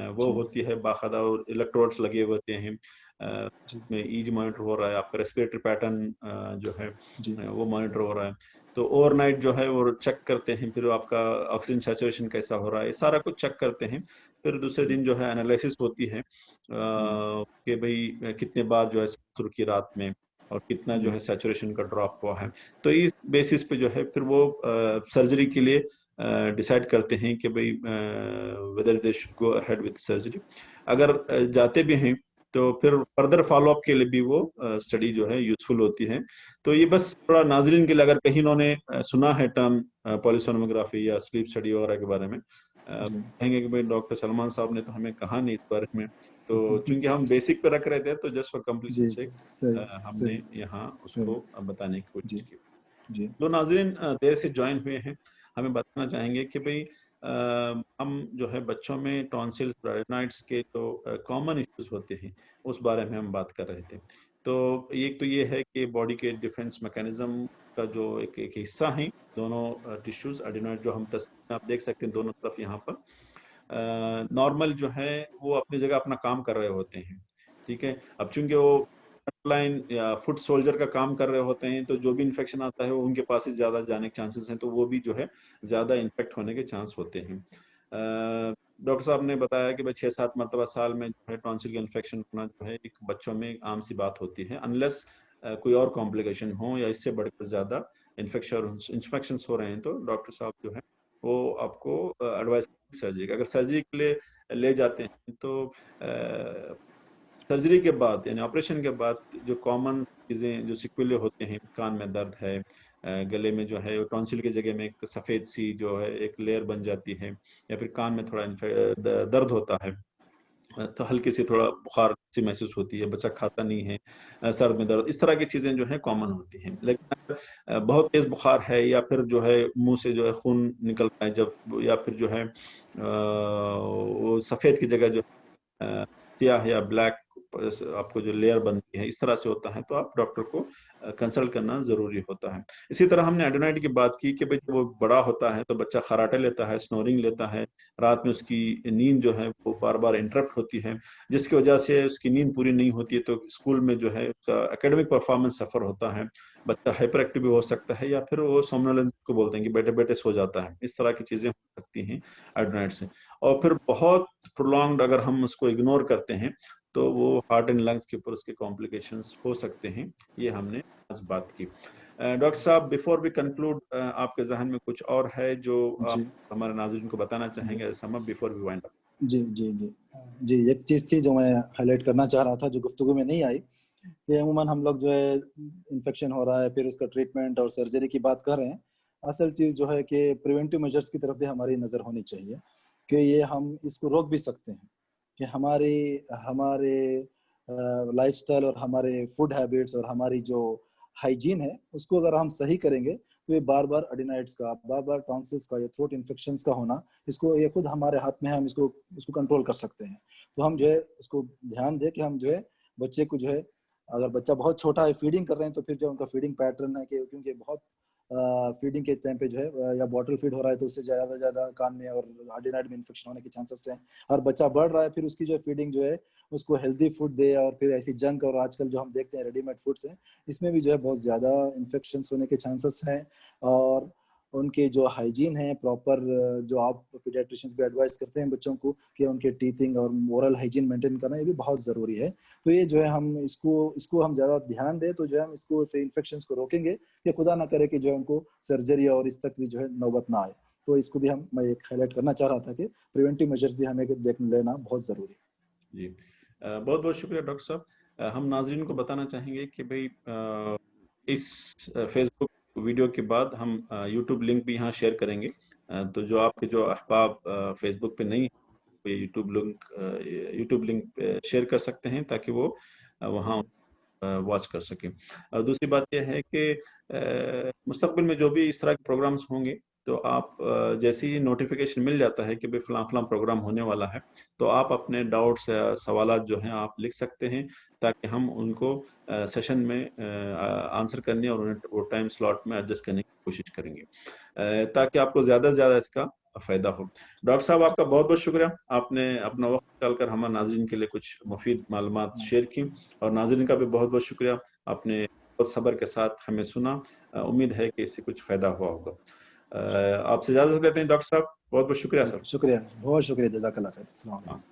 वो जी होती है, बाकायदा और इलेक्ट्रोड्स लगे होते हैं, जी में ईज मॉनिटर हो रहा है, आपका रेस्पिरेटरी पैटर्न जो है जी वो मॉनिटर हो रहा है। तो ओवरनाइट जो है वो चेक करते हैं, फिर आपका ऑक्सीजन सैचुरेशन कैसा हो रहा है, सारा कुछ चेक करते हैं। फिर दूसरे जी दिन जो है एनालिसिस होती है कि भाई कितने बार जो है सांस रुकी रात में और कितना जो जी है सैचुरेशन का ड्रॉप हुआ है। तो इस बेसिस पे जो है फिर वो सर्जरी के लिए डिसाइड करते हैं कि भाई whether they should go ahead with surgery. अगर जाते भी हैं तो फिर फर्दर फॉलोअप के लिए भी वो स्टडी जो है यूजफुल होती है। तो ये बस थोड़ा नाजरीन के लिए, अगर कहीं इन्होंने सुना है टर्म पॉलीसोनोग्राफी या स्लीप स्टडी वगैरह के बारे में, जी कहेंगे कि भाई डॉक्टर सलमान साहब ने तो हमें कहा नहीं इस बारे में। तो चूंकि हम बेसिक पे रख रहे थे, तो जस्ट फॉर कंप्लीशन जी से जी सही हमने सही यहाँ सही। उसको बताने की कोशिश जी की। जी जो नाजरीन देर से ज्वाइन हुए हैं, हमें बताना चाहेंगे कि भाई हम जो है बच्चों में टॉन्सिल्स राइनाइड्स के जो कॉमन इश्यूज होते हैं उस बारे में हम बात कर रहे थे। तो एक तो ये है कि बॉडी के डिफेंस मैकेनिज्म का जो एक हिस्सा है, दोनों टिश्यूज एडिनॉइड जो हम तस्वीर में आप देख सकते हैं दोनों तरफ यहाँ पर नॉर्मल जो है वो अपनी जगह अपना काम कर रहे होते हैं, ठीक है। अब चूंकि वो लाइन या फुट सोल्जर का काम कर रहे होते हैं, तो जो भी इन्फेक्शन आता है वो उनके पास ही ज्यादा जाने के चांसेस हैं, तो वो भी जो है ज्यादा इन्फेक्ट होने के चांस होते हैं। डॉक्टर साहब ने बताया कि भाई 6-7 मरतबा साल में जो है टॉन्सिल का इन्फेक्शन होना जो है एक बच्चों में आम सी बात होती है, अनलेस कोई और कॉम्प्लिकेशन हो या इससे बढ़कर ज्यादा इन्फेक्शन हो रहे हैं, तो डॉक्टर साहब जो है वो आपको एडवाइस सर्जरी का, अगर सर्जरी के लिए ले जाते हैं तो सर्जरी के बाद यानी ऑपरेशन के बाद जो कॉमन चीजें जो सिक्वेले होते हैं, कान में दर्द है, गले में जो है टॉन्सिल की जगह में एक सफेद सी जो है एक लेयर बन जाती है, या फिर कान में थोड़ा दर्द होता है, तो हल्की सी थोड़ा बुखार सी महसूस होती है, बच्चा खाता नहीं है, सर में दर्द, इस तरह की चीजें जो है कॉमन होती हैं। लेकिन अगर बहुत तेज बुखार है, या फिर जो है मुंह से जो है खून निकलता है जब, या फिर जो है वो सफेद की जगह जो स्याह या ब्लैक आपको जो लेयर बनती है इस तरह से होता है, तो आप डॉक्टर को कंसल्ट करना जरूरी होता है। इसी तरह हमने एडेनोइड की बात की कि भाई जब वो बड़ा होता है तो बच्चा खराटे लेता है, स्नोरिंग लेता है, रात में उसकी नींद जो है वो बार बार इंटरप्ट होती है, जिसकी वजह से उसकी नींद पूरी नहीं होती है, तो स्कूल में जो है उसका एकेडमिक परफॉर्मेंस सफर होता है, बच्चा हाइपर एक्टिव भी हो सकता है, या फिर वो सोमनोलेंस को बोलते हैं कि बैठे बैठे सो जाता है। इस तरह की चीजें हो सकती हैं एडेनोइड से। और फिर बहुत प्रोलॉन्ग्ड अगर हम उसको इग्नोर करते हैं तो वो हार्ट एंड लंग्स के ऊपर उसके कॉम्प्लिकेशंस हो सकते हैं। ये हमने आज बात की। डॉक्टर साहब, बिफोर वी कंक्लूड, आपके जहन में कुछ और है जो आप जी हमारे नाज़रीन को बताना चाहेंगे as sum up before we wind up? जी जी जी जी, एक चीज़ थी जो मैं हाईलाइट करना चाह रहा था, जो गुफ्तगू में नहीं आई, कि अमूमन हम लोग जो है इन्फेक्शन हो रहा है, फिर उसका ट्रीटमेंट और सर्जरी की बात कर रहे हैं। असल चीज़ जो है कि प्रिवेंटिव मेजर्स की तरफ भी हमारी नज़र होनी चाहिए, कि ये हम इसको रोक भी सकते हैं, कि हमारे हमारे लाइफस्टाइल और हमारे फूड हैबिट्स और हमारी जो हाइजीन है, उसको अगर हम सही करेंगे, तो ये बार बार एडिनाइड्स का, बार बार टॉन्सिल्स का, या थ्रोट इन्फेक्शंस का होना, इसको ये खुद हमारे हाथ में है, हम इसको कंट्रोल कर सकते हैं। तो हम जो है उसको ध्यान दें कि हम जो है बच्चे को जो है, अगर बच्चा बहुत छोटा है, फीडिंग कर रहे हैं, तो फिर जो उनका फीडिंग पैटर्न है, कि क्योंकि बहुत फीडिंग के टाइम पे जो है या बॉटल फीड हो रहा है, तो उससे ज़्यादा ज़्यादा कान में और एडेनोइड में इन्फेक्शन होने के चांसेस हैं। और बच्चा बढ़ रहा है, फिर उसकी जो फीडिंग जो है उसको हेल्दी फूड दे, और फिर ऐसी जंक और आजकल जो हम देखते हैं रेडीमेड फूड्स हैं, इसमें भी जो है बहुत ज़्यादा इन्फेक्शन होने के चांसेस हैं। और उनके जो हाइजीन है प्रॉपर, जो आप पीडियाट्रिशियंस भी एडवाइस करते हैं बच्चों को, कि उनके टीथिंग और ओरल हाइजीन मेंटेन करना, ये भी बहुत ज़रूरी है। तो ये जो है हम इसको हम ज़्यादा ध्यान दें, तो जो है हम इसको फिर इन्फेक्शंस को रोकेंगे, कि खुदा ना करे कि जो है उनको सर्जरी और इस तक भी जो है नौबत ना आए। तो इसको भी मैं एक हाईलाइट करना चाह रहा था कि प्रिवेंटिव मेजर्स भी हमें देख लेना बहुत ज़रूरी है। जी, बहुत बहुत शुक्रिया डॉक्टर साहब। हम नाजरीन को बताना चाहेंगे कि भाई इस फेसबुक वीडियो के बाद हम यूट्यूब लिंक भी यहाँ शेयर करेंगे, तो जो आपके जो अहबाब फेसबुक पे नहीं है, यूट्यूब लिंक शेयर कर सकते हैं, ताकि वो वहाँ वॉच कर सकें। और दूसरी बात यह है कि मुस्तकबिल में जो भी इस तरह के प्रोग्राम्स होंगे, तो आप जैसे ही नोटिफिकेशन मिल जाता है कि भाई फलां फलां प्रोग्राम होने वाला है, तो आप अपने डाउट्स या सवालात जो हैं आप लिख सकते हैं, ताकि हम उनको सेशन में आंसर करने और उन्हें वो टाइम स्लॉट में एडजस्ट करने की कोशिश करेंगे, ताकि आपको ज़्यादा से ज़्यादा इसका फ़ायदा हो। डॉक्टर साहब, आपका बहुत बहुत शुक्रिया, आपने अपना वक्त निकालकर हमारे नाज़रीन के लिए कुछ मुफीद मालूमात शेयर की, और नाज़रीन का भी बहुत बहुत शुक्रिया, आपने बहुत सब्र के साथ हमें सुना। उम्मीद है कि इससे कुछ फ़ायदा हुआ होगा। आपसे इजाज़त लेते हैं डॉक्टर साहब, बहुत बहुत शुक्रिया जी सर। शुक्रिया, बहुत शुक्रिया, जज़ाकल्लाह खैर। अस्सलाम वालेकुम। हाँ।